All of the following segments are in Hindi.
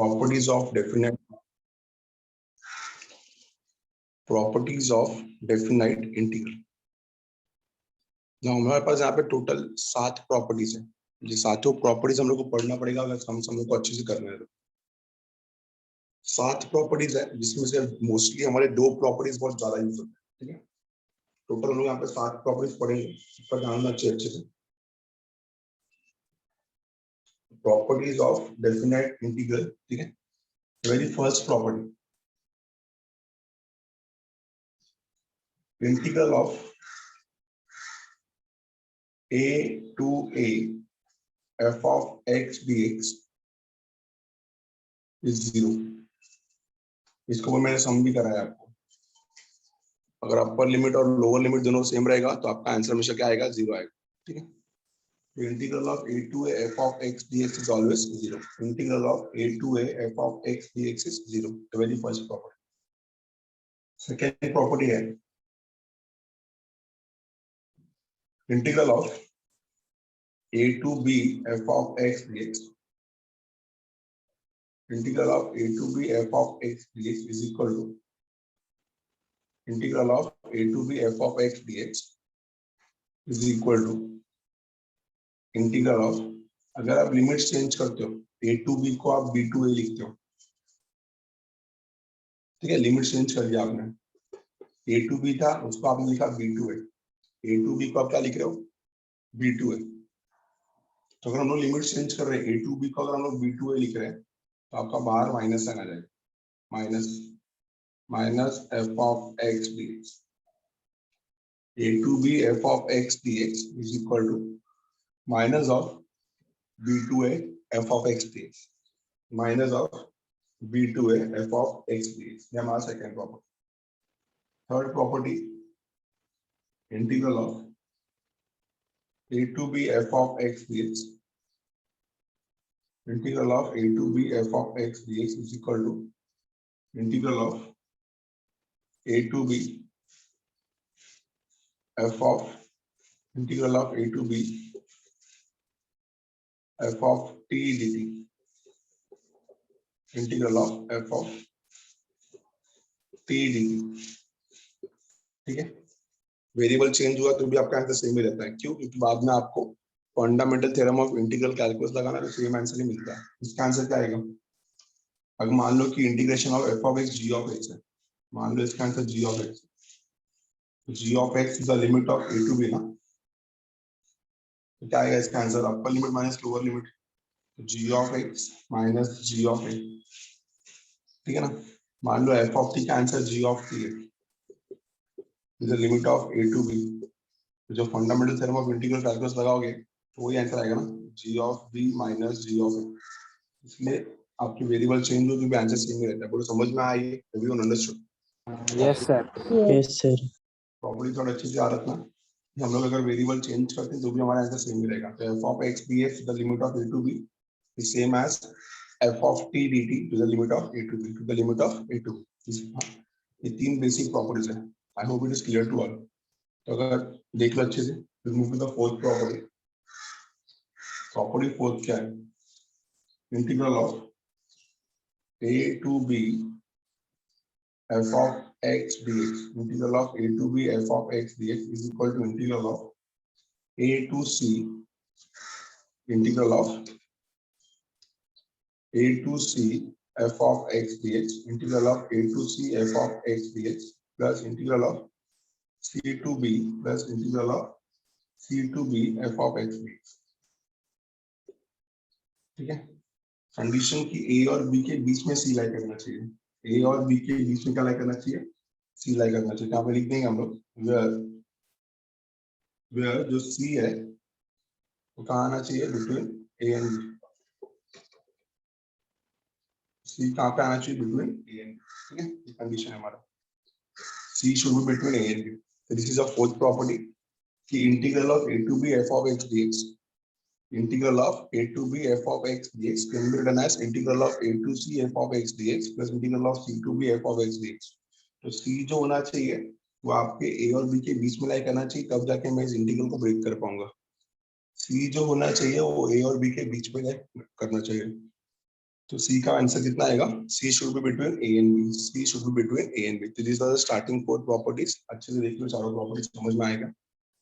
Properties of definite integral. हमारे पास यहाँ पे टोटल 7 प्रॉपर्टीज है। ये सातों प्रॉपर्टीज हम लोग को पढ़ना पड़ेगा अगर हम लोग को अच्छे से करना है। 7 प्रॉपर्टीज है जिसमें से मोस्टली हमारे 2 प्रॉपर्टीज बहुत ज्यादा यूज होते हैं। ठीक है, टोटल हम लोग यहाँ पे 7 प्रॉपर्टीज पढ़ेंगे, इस पर ध्यान अच्छे से। Properties of definite integral. ठीक है, very first property, integral of a to a f of x dx is 0। इसको मैंने सम भी कराया आपको। अगर अपर लिमिट और लोअर लिमिट दोनों सेम रहेगा तो आपका आंसर हमेशा क्या आएगा, 0 आएगा। ठीक है, तो integral of a to a f of x dx is always 0। Integral of a to a f of x dx is 0, the very first property। Second property है integral of a to b f of x dx। Integral of a to b f of x dx is equal to इंटीग्रल of a to b f of x dx is equal to इंटीग्रल ऑफ, अगर आप लिमिट चेंज करते हो a to b को आप b to a लिखते हो। ठीक है, लिमिट चेंज कर दिया आपने, a to b था उसको आपने लिखा b to a। a to b को आप क्या लिख रहे हो, b to a। तो अगर हम लोग लिमिट चेंज कर रहे हैं a to b को अगर हम लोग b to a लिख रहे हैं तो आपका बाहर माइनस साइन आ जाएगा, minus f of x dx। a to b f of x dx is equal to minus of b to a f of x dx, minus of b to a f of x dx। ये हमारा second property. Third property, integral of a to b f of x dx, integral of a to b f of x dx is equal to इंटीग्रल of a to b f of integral of a to b f of t dt, integral of f of t dt। ठीक है, वेरिएबल चेंज हुआ तो भी आपका आंसर सेम ही रहता है। क्यों? क्योंकि बाद में आपको fundamental theorem of integral calculus लगाना तो सेम आंसर ही मिलता है। इसका आंसर क्या आएगा, अगर मान लो कि integration of f of x g of x है, मान लो इसका answer g of x, g of x is the limit of a to b ना, तो क्या आएगा इसका answer, upper limit minus lower limit, g of x minus g of a। ठीक है ना, मान लो f of t का आंसर g of t है, is the limit of a to b। तो जो fundamental theorem of integral calculus लगाओगे तो वही आंसर आएगा ना, g of b minus g of a। इसलिए आपकी वेरिएबल चेंज हो तो भी आंसर सेम ही रहता है। बोलो समझ में आई? Everyone understood? Yes sir. Yes sir. Property थोड़ा अच्छे से याद रखना, हम लोग अगर वेरिएबल चेंज करते हैं तो भी हमारा आंसर सेम ही रहेगा। तो f of x dx the limit of a to b is same as f of t dt to the limit of a to b to the limit of a to b। ये 3 बेसिक प्रॉपर्टीज है। I hope it is clear to all. तो अगर देख लो अच्छे से, move to the fourth property. Property fourth क्या है, integral of a to b f of x dx, integral of a to b f of x dx is equal to integral of a to c, integral of a to c f of x dx, integral of a to c f of x dx plus integral of c to b plus integral of c to b f of x dx। ठीक है, कंडीशन की a और b के बीच में c लाई करना चाहिए, a और b के बीच में क्या लाई करना चाहिए, c लाई करना चाहिए। यहाँ पे लिख देंगे हम लोग where जो c है वो कहाँ आना चाहिए, between a and b। c कहाँ पे आना चाहिए, बिटवीन a एंड b। ठीक है, ये कंडीशन है हमारा, c should be between a and b। So this is a fourth property कि integral of a to b f of x dx, integral of a to b f of x dx can be written as integral of a to c f of x dx plus integral of c to b f of x dx। तो c जो होना चाहिए वो आपके a और b के बीच में लाई करना चाहिए, तब जाके मैं इस इंटीग्रल को ब्रेक कर पाऊंगा। c जो होना चाहिए वो a और b के बीच में लाई करना चाहिए, तो सी का आंसर कितना आएगा? C should be between A and B, C should be between A and B. तो this are the starting four properties. अच्छे से देख लो, चारों प्रॉपर्टीज समझ में आएगा।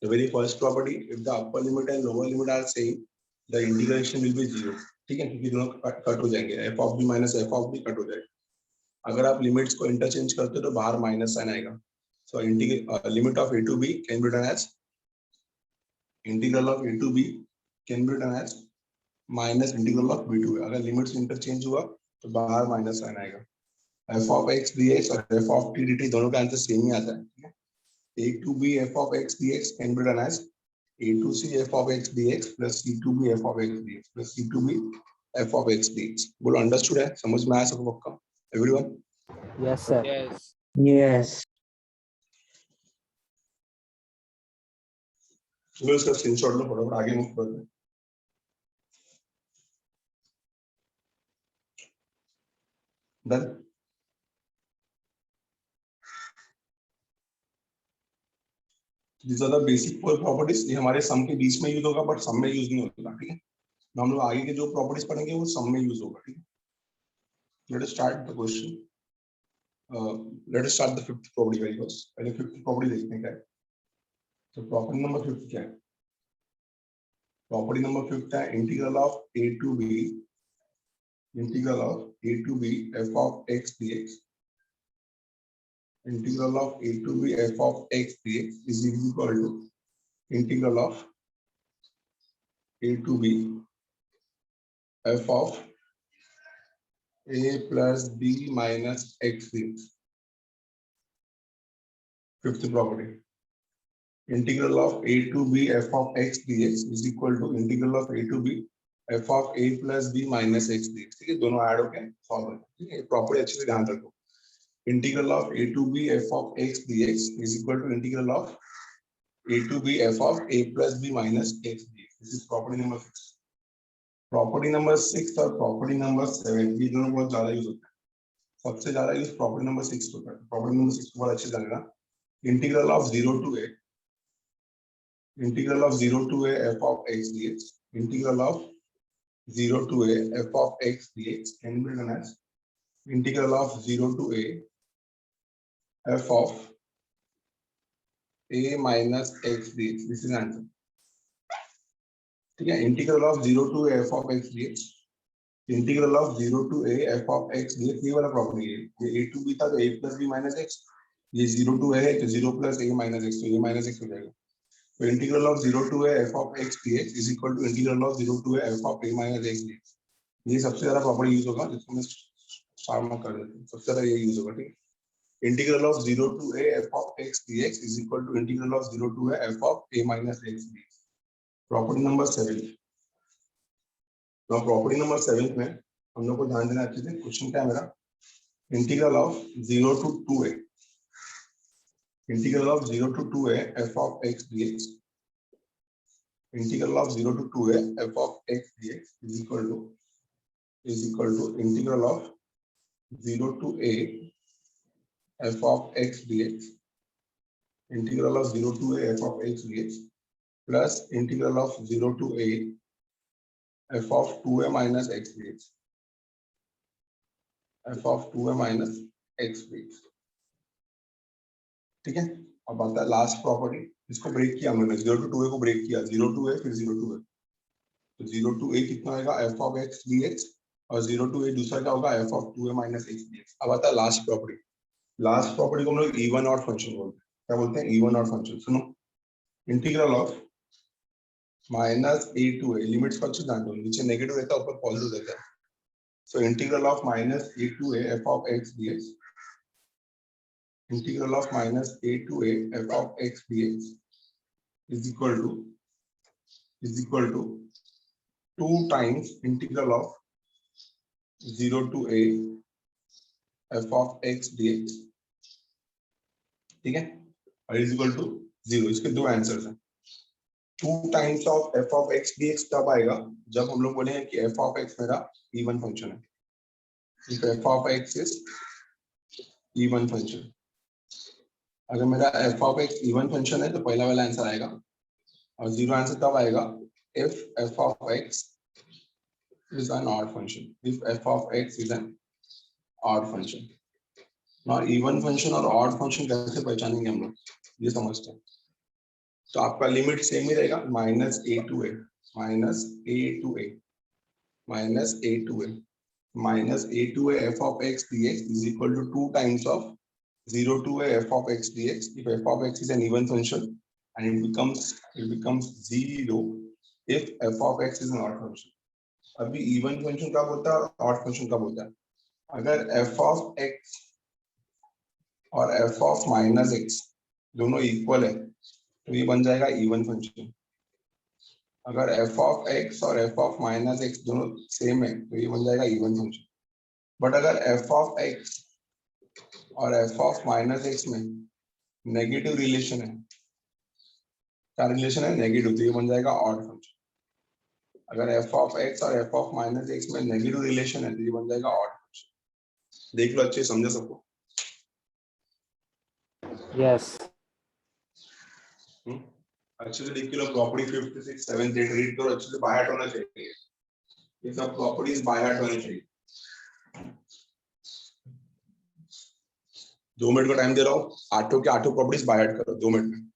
The very first property, if the upper limit and lower limit are same the integration will be zero. ठीक है, क्योंकि दोनों कट हो जाएंगे, F of B minus F of B cut हो जाएगा। अगर आप लिमिट्स को इंटरचेंज करते हो तो बाहर माइनस साइन आएगा। So limit of A to B can be written as integral of A to B can be written as minus integral of B to B. अगर लिमिट्स इंटरचेंज हुआ तो बाहर माइनस साइन आएगा। F of x D x और F of T D T दोनों का आंसर सेम ही आता है। A to B F of x D X can be written as A to C f of x D x plus c to B F of x D x plus c to B F of x D x. बोलो अंडरस्टूड है? समझ में आया सबको पक्का? Everyone? Yes sir. Yes yes. चलो इसका स्क्रीनशॉट लो, फटाफट आगे मूव करते हैं। Done. These are the basic four properties। ये हमारे सम के बीच में यूज होगा, बट सम में यूज नहीं होगा। ठीक है, हम लोग आगे के जो प्रॉपर्टीज पढ़ेंगे वो सम में यूज होगा। ठीक है, let us start the question. Let us start the fifth property. Very first पहले फिफ्थ प्रॉपर्टी देखते हैं क्या है। तो प्रॉपर्टी नंबर फिफ्थ क्या है? प्रॉपर्टी नंबर फिफ्थ है integral of A to b, integral of A to B F of x dx, integral of a to b f of x dx is equal to integral of a to b f of a plus b minus x dx. Fifth property, integral of a to b f of x dx is equal to integral of a to b f of a plus b minus x dx। ठीक है, दोनों ऐड होके सॉल्व होगा। ठीक है, प्रॉपर्टी अच्छे से ध्यान रखो। Integral of a to b f of x dx is equal to integral of a to b f of a plus b minus x dx. This is property number 6. Property number 6 और property number 7 ये दोनों बहुत ज्यादा यूज होता है। सबसे ज्यादा यूज property number 6 होता है। Property number 6 को बहुत अच्छे से जानेगा। Integral of 0 to a, integral of 0 to a f of x dx, integral of 0 to a f of x dx can be written as integral of 0 to a f of a minus x dx। This is answer। ठीक है, integral of 0 to a f of x dx, integral of 0 to a f of x dx ये वाला प्रॉपर्टी है। ये a to b था तो a plus b minus x, ये 0 to a है तो 0 plus a minus x, तो a minus x हो जाएगा। तो integral of 0 to a f of x dx is equal to इंटीग्रल of 0 to a f of a minus x dx। ये सबसे ज्यादा प्रॉपर्टी यूज होगा, जिसको मैं स्टार मार्क कर देता हूं। सबसे ज्यादा ये यूज होगा। ठीक है, integral of 0 to a f of x dx is equal to integral of 0 to a f of a minus x dx। Property number 7। तो प्रॉपर्टी नंबर 7 में हम लोग को ध्यान देना अच्छे से। क्वेश्चन क्या है मेरा? Integral of 0 to 2a, integral of 0 to 2a f of x dx, integral of 0 to 2a f of x dx is equal to इंटीग्रल of 0 to a f of x dx, integral of 0 to a f of x dx plus integral of 0 to a f of 2a minus x dx, f of 2a minus x dx। ठीक है, अब आता है लास्ट प्रॉपर्टी। इसको ब्रेक किया हमने, 0 to 2a को ब्रेक किया, 0 to a फिर 0 to a। तो 0 to a कितना होगा? f of x dx, और 0 to a दूसरा क्या होगा? f of 2a minus x dx। अब आता है लास्ट प्रॉपर्टी। लास्ट प्रॉपर्टी को हम लोग इवन ऑड फंक्शन बोलते हैं। क्या बोलते हैं? Even odd function. सुनो, integral of minus a to a, limits को अच्छे जान दो, नीचे नेगेटिव रहता है ऊपर पॉजिटिव रहता है। So integral of minus a to a f of x dx, integral of minus a to a f of x dx is equal to 2 times integral of 0 to a f of x dx। ठीक है, और इज इक्वल टू 0। इसके दो आंसर्स हैं। 2 times of f of x dx कब आएगा? जब हम लोग बोलेंगे कि f of x मेरा इवन फंक्शन है। If f of x is even function, अगर मेरा f of x even function है तो पहला वाला आंसर आएगा। और 0 आंसर कब आएगा? if f of x is an odd function. If f of x is an odd function. Now even function और odd function कैसे पहचानेंगे हम लोग, ये समझते हैं. तो आपका लिमिट सेम ही रहेगा, minus a to a, minus a to a, minus a to a, minus a to a f of x D x is equal to 2 times of 0 to a f of x dx. If f of x is an even function and it becomes 0 if f of x is an odd function. अभी even function कब होता है और odd function कब होता है? अगर f of x और f of minus x दोनों इक्वल है तो ये बन जाएगा even function. अगर f of x और f of minus x दोनों सेम है तो ये बन जाएगा even function. बट अगर f of x और f of minus x में नेगेटिव रिलेशन है, क्या रिलेशन है? नेगेटिव, तो ये बन जाएगा ऑड फंक्शन. अगर f of x और f of minus x में नेगेटिव रिलेशन है तो ये बन जाएगा ऑड फंक्शन. देख लो, अच्छे समझे सबको? यस. अच्छे से देख लो, प्रॉपर्टी 56 7 8 रीड करो, अच्छे से बाय हार्ट होना चाहिए. ये सब प्रॉपर्टीज बाय हार्ट होनी चाहिए. 2 मिनट का टाइम दे रहा हूँ, आठों के आठों प्रॉपर्टीज बाय हार्ट करो 2 मिनट में.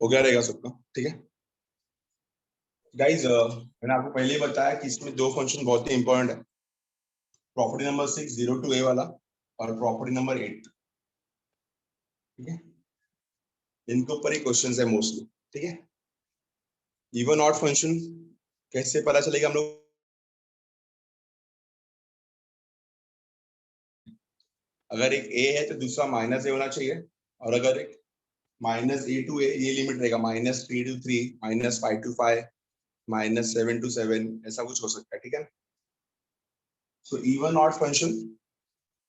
हो गया रहेगा सबका, ठीक है गाइज। मैंने आपको पहले ही बताया कि इसमें दो फंक्शन बहुत ही इंपॉर्टेंट है, प्रॉपर्टी नंबर 6 0 to a वाला और प्रॉपर्टी नंबर 8, ठीक है। इनके ऊपर ही क्वेश्चन है मोस्टली, ठीक है। इवन ऑड फंक्शन कैसे पता चलेगा हम लोग, अगर एक a है तो दूसरा माइनस a होना चाहिए, और अगर एक माइनस a टू a, ये लिमिट रहेगा -3 to 3, -5 to 5, -7 to 7, ऐसा कुछ हो सकता है, ठीक है। सो इवन ऑड फंक्शन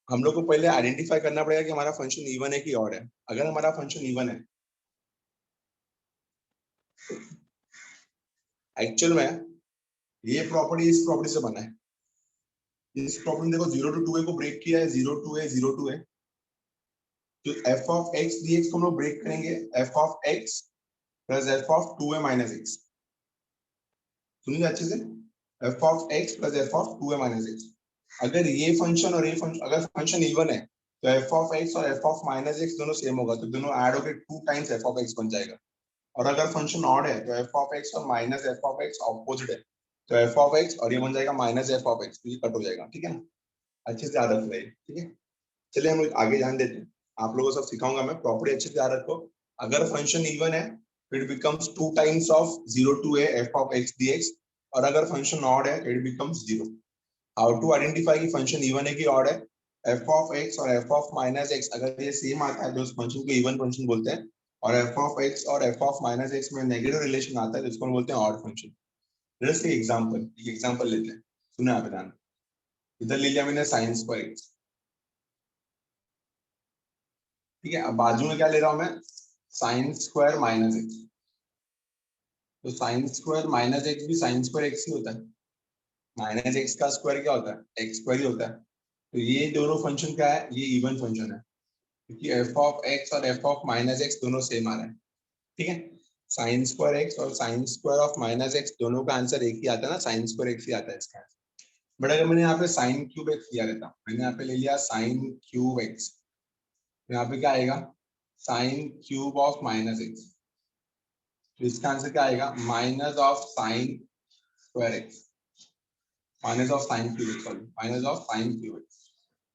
हम लोग को पहले आइडेंटिफाई करना पड़ेगा कि हमारा फंक्शन इवन है कि ऑड है। अगर हमारा फंक्शन इवन है, एक्चुअल में ये प्रॉपर्टी इस प्रॉपर्टी से बना है। इस प्रॉपर्टी देखो 0 to 2a को ब्रेक किया है, 0 to a 0 to a, तो f of x dx को हम लोग ब्रेक करेंगे f of x plus f of 2a minus x। सुनिए अच्छे से, f of x plus f of 2a minus x। अगर ये फंक्शन और ये फंक्शन, अगर फंक्शन इवन है तो f of x और f of minus x दोनों सेम होगा, तो दोनों ऐड होकर 2 टाइम्स f of x बन जाएगा। और अगर फंक्शन ऑड है तो f of x और minus f of x opposite है, तो f of x और ये बन जाएगा माइनस f of x, तो ये कट हो जाएगा, ठीक है ना। अच्छे से याद रखना है, ठीक है। चलिए हम आगे ध्यान देते हैं, आप लोगों को सब सिखाऊंगा मैं, प्रॉपर्टी अच्छे से याद रखो। अगर फंक्शन इवन है it becomes 2 times of 0 to a f of x dx, और अगर फंक्शन ऑड है it becomes 0। How to identify कि फंक्शन इवन है कि ऑड है, f of x और f of minus x अगर ये सेम आता है तो उस फंक्शन को इवन फंक्शन बोलते हैं, और f of x और f of minus x में नेगेटिव रिलेशन आता है तो इसको बोलते हैं ऑड फंक्शन। जस्ट एग्जांपल लेते हैं, सुने आप ध्यान। इधर ले लिया मैंने sin स्क्वायर x, ठीक है। अब बाजू में क्या ले रहा हूं मैं, साइन स्क्वायर माइनस एक्स, तो साइन स्क्वायर माइनस एक्स भी साइन स्क्वायर एक्स ही होता है। माइनस एक्स का स्क्वायर क्या होता है, एक्स स्क्वायर ही होता है। तो ये दोनों फंक्शन क्या है, ये इवन फंक्शन है, क्योंकि एफ ऑफ एक्स और एफ ऑफ माइनस एक्स दोनों सेम आ रहे हैं, ठीक है। साइन स्क्वायर एक्स और sine square of minus x दोनों का आंसर एक ही आता है ना, साइन स्क्वायर एक्स ही आता है इसका। बट अगर मैंने यहाँ पे साइन क्यूब एक्स दिया रहता, मैंने यहाँ पे ले लिया साइन क्यूब एक्स, यहाँ पे क्या आएगा, sine cube of minus x, तो इसका आंसर क्या आएगा, minus of sine square x, minus of sine cube x, sorry minus of sine cube x.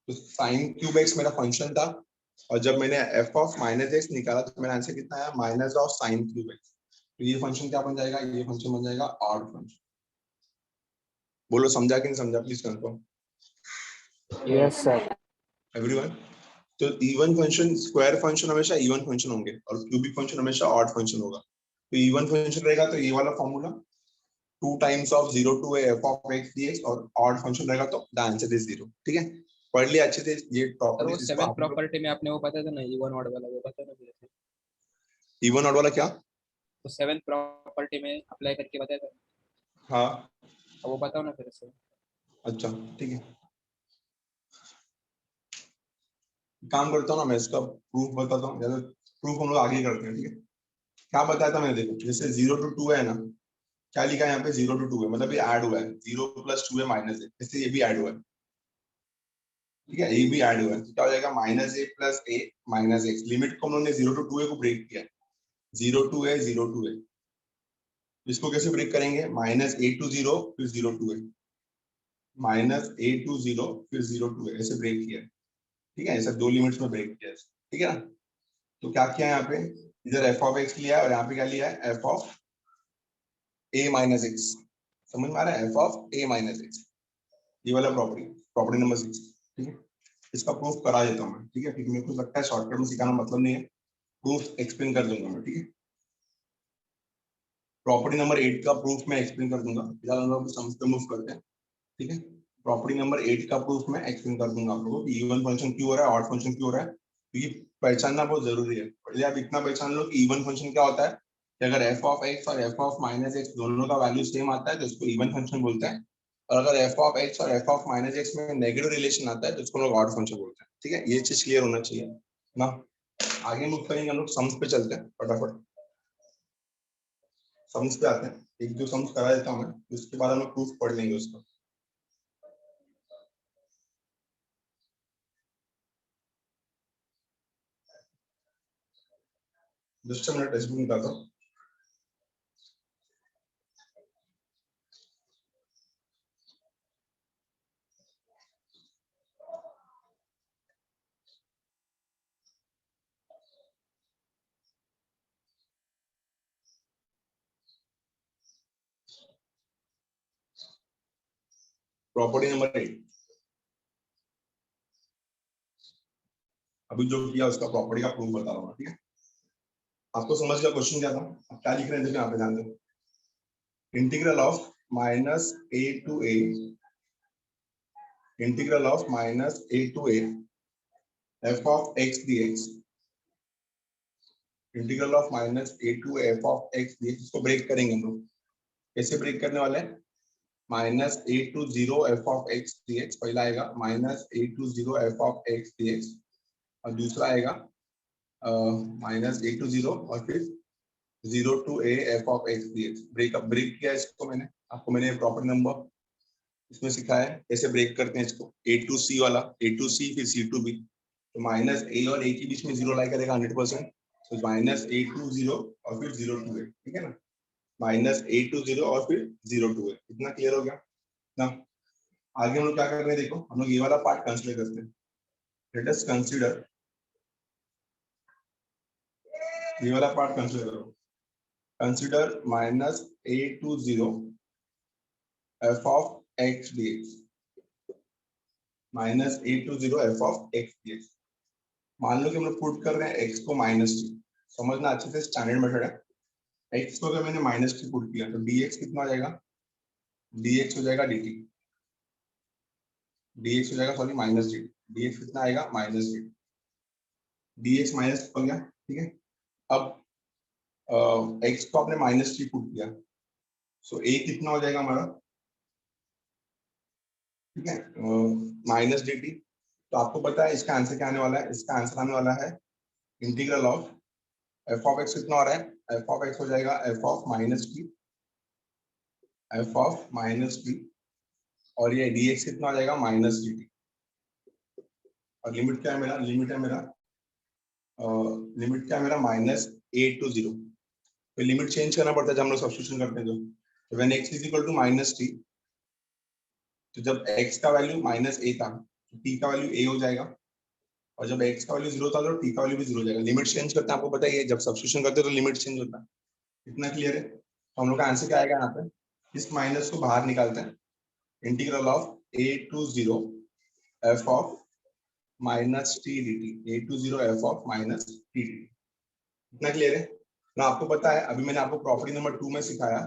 तो साइन क्यूब एक्स मेरा फंक्शन था, और जब मैंने एफ ऑफ माइनस एक्स निकाला तो मेरा आंसर कितना आया, minus of sine cube x. तो ये फंक्शन क्या बन जाएगा, ये फंक्शन बन जाएगा ऑड फंक्शन। बोलो समझा कि नहीं समझा, please confirm. Yes sir. Everyone, तो इवन फंक्शन, स्क्वायर फंक्शन हमेशा इवन फंक्शन होंगे और क्यूबिक फंक्शन हमेशा ऑड फंक्शन होगा। तो इवन फंक्शन रहेगा तो ये वाला formula 2 times of 0 to a f of x dx, और ऑड फंक्शन रहेगा तो द आंसर इज 0, ठीक है। पढ़ लिया अच्छे से ये सर वो प्रॉपर्टीज, इसको सेवेंथ आप लोग। प्रॉपर्टी में आपने वो बताया था ना, इवन ऑड वाला, वो बताया ना फिर से। इवन ऑड वाला क्या, तो सेवेंथ प्रॉपर्टी में अप्लाई करके बताया था, हाँ अब वो बताओ ना फिर से। अच्छा ठीक है, काम करता हूँ ना मैं, इसका प्रूफ बताता हूँ, या तो प्रूफ हम लोग आगे करते हैं, ठीक है। क्या बताया था मैंने, देखो जैसे 0 to 2 है ना, क्या लिखा है यहाँ पे, 0 to 2 है, मतलब ये ऐड हुआ है, 0 plus 2 है माइनस है, जैसे ये भी ऐड हुआ है, ठीक है, ये भी ऐड हुआ है, तो क्या हो जाएगा, माइनस ए प्लस ए माइनस एक्स। लिमिट को हम लोगों ने 0 to 2a को ब्रेक किया, 0 to a 0 to a, इसको कैसे ब्रेक करेंगे, माइनस ए टू 0 फिर 0 to a, minus a to 0 फिर 0 to a, ऐसे ब्रेक किया, ठीक है। ऐसा दो लिमिट्स में ब्रेक किया, ठीक है ना। तो क्या किया यहाँ पे, इधर एफ ऑफ एक्स लिया है और यहाँ पे क्या लिया है, F of A minus x. समझ में आ रहा है, F of A minus x, ये वाला प्रॉपर्टी, प्रॉपर्टी नंबर 6, ठीक है। इसका प्रूफ करा देता हूँ मैं, ठीक है, क्योंकि मेरे को लगता है शॉर्टकट में सिखाना मतलब नहीं है, प्रूफ एक्सप्लेन कर दूंगा मैं, ठीक है। प्रॉपर्टी नंबर 8 का प्रूफ मैं एक्सप्लेन कर दूंगा, फिलहाल हम लोग सम्स पे मूव करते हैं, ठीक है। प्रॉपर्टी नंबर 8 का प्रूफ मैं एक्सप्लेन कर दूंगा आप लोगों को, इवन फंक्शन क्यों हो रहा है, ऑड फंक्शन क्यों हो रहा है, क्योंकि पहचानना बहुत जरूरी है। पहले आप इतना पहचान लो कि इवन फंक्शन क्या होता है, कि अगर एफ ऑफ एक्स और एफ ऑफ माइनस एक्स दोनों का वैल्यू सेम आता है तो उसको इवन फंक्शन बोलते हैं, और अगर एफ ऑफ एक्स और एफ ऑफ माइनस एक्स में नेगेटिव रिलेशन आता है तो उसको लोग ऑड फंक्शन बोलते हैं, ठीक है। ये चीज क्लियर होना चाहिए ना। आगे मूव करेंगे हम लोग, सम्स पे चलते हैं फटाफट, सम्स पे आते हैं, एक दो सम्स करा देता हूँ मैं, उसके बाद हम लोग प्रूफ पढ़ लेंगे उसका। जस्ट मिनट टेक्स्ट बुक निकालता हूँ। प्रॉपर्टी नंबर 8 अभी जो किया उसका प्रॉपर्टी का प्रूफ बता रहा हूँ, ठीक है। आपको समझ गया क्वेश्चन क्या था? आप क्या लिख रहे हैं देखिए यहाँ पे ध्यान दो। Integral of minus a to a, integral of minus a to a f of x D x, integral of minus a to f of x D x, इसको ब्रेक करेंगे हम लोग। कैसे ब्रेक करने वाले हैं? Minus a to zero f of x D x पहला आएगा, minus a to zero f of x D x, और दूसरा आएगा माइनस ए टू जीरो और फिर 0 to a f of x D x. Break किया इसको मैंने, आपको मैंने प्रॉपर्टी नंबर इसमें सिखाया है कैसे ब्रेक करते हैं इसको। ए टू सी वाला, ए टू सी फिर सी टू बी, तो माइनस ए और ए के बीच में 0 लाई करेगा 100%, तो माइनस ए टू 0 और फिर 0 टू ए, ठीक है ना। माइनस ए टू 0 और फिर 0 टू ए, इतना क्लियर हो गया ना। आगे हम लोग क्या कर रहे हैं देखो, हम लोग ये वाला पार्ट कंसीडर करते हैं। लेट अस कंसीडर, ये वाला पार्ट कंसीडर करो। Consider minus a to 0 f of x D x, minus a to 0 f of x D x. मान लो कि हम लोग पुट कर रहे हैं x को माइनस टी, समझना अच्छे से, स्टैंडर्ड मेथड है। x को अगर मैंने माइनस टी पुट किया तो dx कितना हो जाएगा? dx हो जाएगा dt, dx हो जाएगा सॉरी माइनस dt, dx कितना आएगा? माइनस dt, dx माइनस हो गया, ठीक है। अब x को आपने माइनस टी पुट किया, सो a कितना हो जाएगा हमारा? ठीक है, माइनस dt। तो आपको पता है इसका आंसर क्या आने वाला है? इसका आंसर आने वाला है integral of F of x कितना हो रहा है? एफ ऑफ एक्स हो जाएगा F of minus T, F of minus T, और ये dx कितना हो जाएगा? Minus dt। और लिमिट क्या है मेरा? लिमिट है मेरा लिमिट क्या है मेरा? Minus a to 0। तो लिमिट चेंज करना पड़ता है जब हम लोग सब्स्टिट्यूशन करते हैं तो when x is equal to minus t, तो जब x का वैल्यू माइनस ए था तो t का वैल्यू a हो जाएगा, और जब x का वैल्यू 0 था तो t का वैल्यू भी 0 हो जाएगा। लिमिट चेंज करते हैं, आपको पता ही है, जब सब्स्टिट्यूशन करते हैं तो लिमिट चेंज होता है। इतना क्लियर है? तो हम लोग का आंसर क्या आएगा यहाँ पे? इस माइनस को बाहर निकालते हैं, integral of A to 0 f of minus t dt, a to 0 f of minus t dt। इतना क्लियर है ना? आपको पता है अभी मैंने आपको प्रॉपर्टी नंबर 2 में सिखाया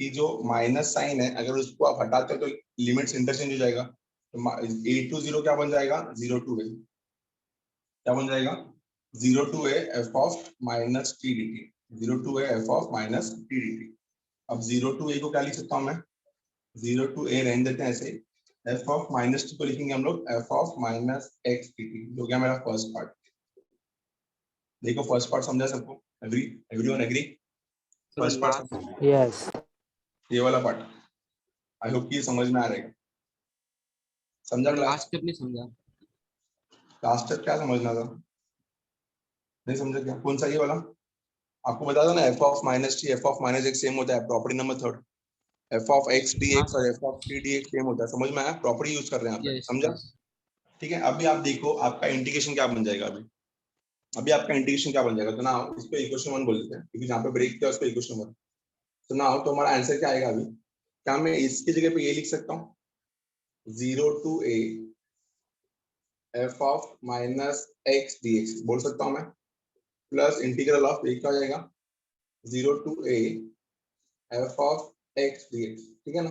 कि जो माइनस साइन है अगर उसको आप हटाते हो तो लिमिट्स इंटरचेंज हो जाएगा। तो ए टू 0 क्या बन जाएगा? 0 टू ए, क्या बन जाएगा? 0 to a f of minus t dt, 0 to a f of minus t dt। अब 0 टू ए को क्या लिख सकता हूँ मैं? 0 टू ए रहने देते हैं ऐसे, एफ ऑफ माइनस टी को लिखेंगे हम लोग f of minus x t t, जो क्या मेरा फर्स्ट पार्ट। देखो फर्स्ट पार्ट समझा सबको? Agree? Everyone agree? First part समझ, यस ये वाला पार्ट आई होप कि समझ में आ रहेगा। समझा क्लास? लास्ट स्टेप नहीं समझा। लास्ट तक क्या समझना था? नहीं समझा क्या? कौन सा ये वाला? आपको बता दो ना, F of minus T F of minus X same होता है, property number 3, F of x D x और F of T D X same होता है। समझ में आया? प्रॉपर्टी यूज कर रहे हैं आप, यस समझा? ठीक है, अभी आप देखो आपका इंटीग्रेशन क्या बन जाएगा। अभी आपका इंटीग्रेशन क्या बन जाएगा? तो ना इसको इक्वेशन 1 बोल देते हैं, क्योंकि जहाँ पे ब्रेक किया उसको इक्वेशन 1। तो ना तो हमारा आंसर क्या आएगा? अभी क्या मैं इसकी जगह पे ये लिख सकता हूँ? 0 to a f of minus x D x बोल सकता हूँ मैं, प्लस इंटीग्रल ऑफ ए क्या हो जाएगा? 0 to a f of x D x, ठीक है ना।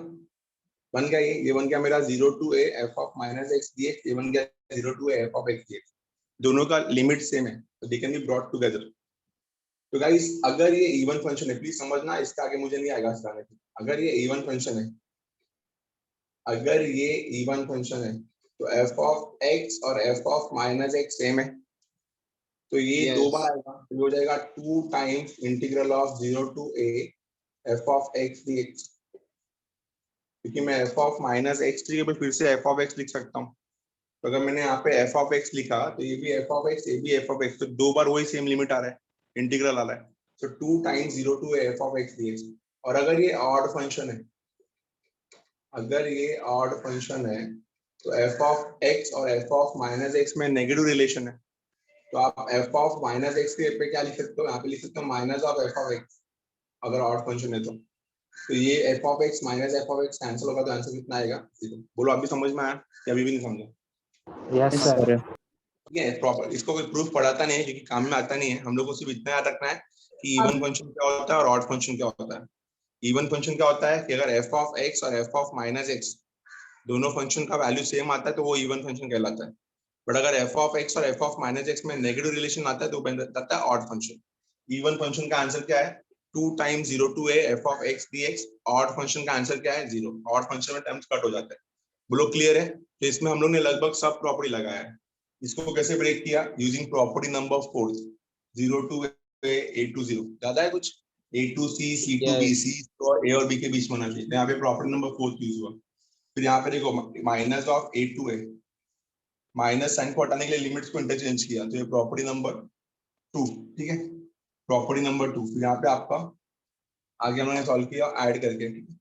बन गया ये बन गया मेरा 0 to a f of minus x D x, ये बन गया 0 to a f of x D x. दोनों का लिमिट सेम है तो they can be brought together. तो गाइस अगर ये इवन फंक्शन है, प्लीज समझना, इसके आगे मुझे नहीं आएगा सिखाने की। अगर ये इवन फंक्शन है, अगर ये इवन फंक्शन है तो एफ ऑफ एक्स और F of minus X same है, तो ये Yes. दो बार आएगा, तो हो जाएगा 2 times integral of 0 to a f of x D x, क्योंकि मैं एफ ऑफ माइनस एक्स की जगह फिर से एफ ऑफ एक्स लिख सकता हूँ। तो अगर मैंने यहाँ पे एफ ऑफ एक्स लिखा तो ये भी एफ ऑफ एक्स, ये भी एफ ऑफ एक्स, तो दो बार वही सेम लिमिट आ रहा है, इंटीग्रल आ रहा है। तो 2 times 0 to f of x D x. और अगर ये ऑड फंक्शन है, अगर ये ऑड फंक्शन है तो एफ ऑफ एक्स और एफ ऑफ माइनस एक्स में नेगेटिव रिलेशन है, तो आप एफ ऑफ माइनस एक्स के पे क्या लिख सकते हो? यहाँ पे लिख सकते हो minus of F of x, अगर ऑड फंक्शन है तो। तो ये F of x minus F of x cancel होगा तो आंसर कितना आएगा? बोलो अभी समझ में आया या अभी भी नहीं समझा? Yes sir. ठीक है, प्रॉपर इसको कोई प्रूफ पढ़ाता नहीं है क्योंकि काम में आता नहीं है। हम लोग को सिर्फ इतना याद रखना है कि इवन फंक्शन क्या होता है और ऑड फंक्शन क्या होता है। इवन फंक्शन क्या होता है कि अगर एफ ऑफ एक्स और एफ ऑफ माइनस एक्स दोनों फंक्शन का वैल्यू सेम आता है तो वो इवन फंक्शन कहलाता है। बट अगर एफ ऑफ एक्स और एफ ऑफ माइनस एक्स में नेगेटिव रिलेशन आता है तो बन जाता है ऑड फंक्शन। इवन फंक्शन का आंसर क्या है? 2 times 0 to a f of x dx। Odd function का आंसर क्या है? 0। ऑड फंक्शन में टर्म्स कट हो जाता है। बोलो क्लियर है? तो इसमें हम लोग ने लगभग सब प्रॉपर्टी लगाया है। इसको कैसे ब्रेक किया? Using property number of force 0 to a to 0। ज्यादा है कुछ? a to c, c to b, c और a और b के बीच में होना चाहिए। यहाँ पे प्रॉपर्टी नंबर 4 यूज हुआ। फिर यहाँ पे देखो minus of a to a, minus sign को हटाने के लिए लिमिट्स को इंटरचेंज किया तो ये प्रॉपर्टी नंबर 2। ठीक है, प्रॉपर्टी नंबर 2। फिर यहाँ पे आपका आगे हम लोगों ने सॉल्व किया ऐड करके। ठीक है,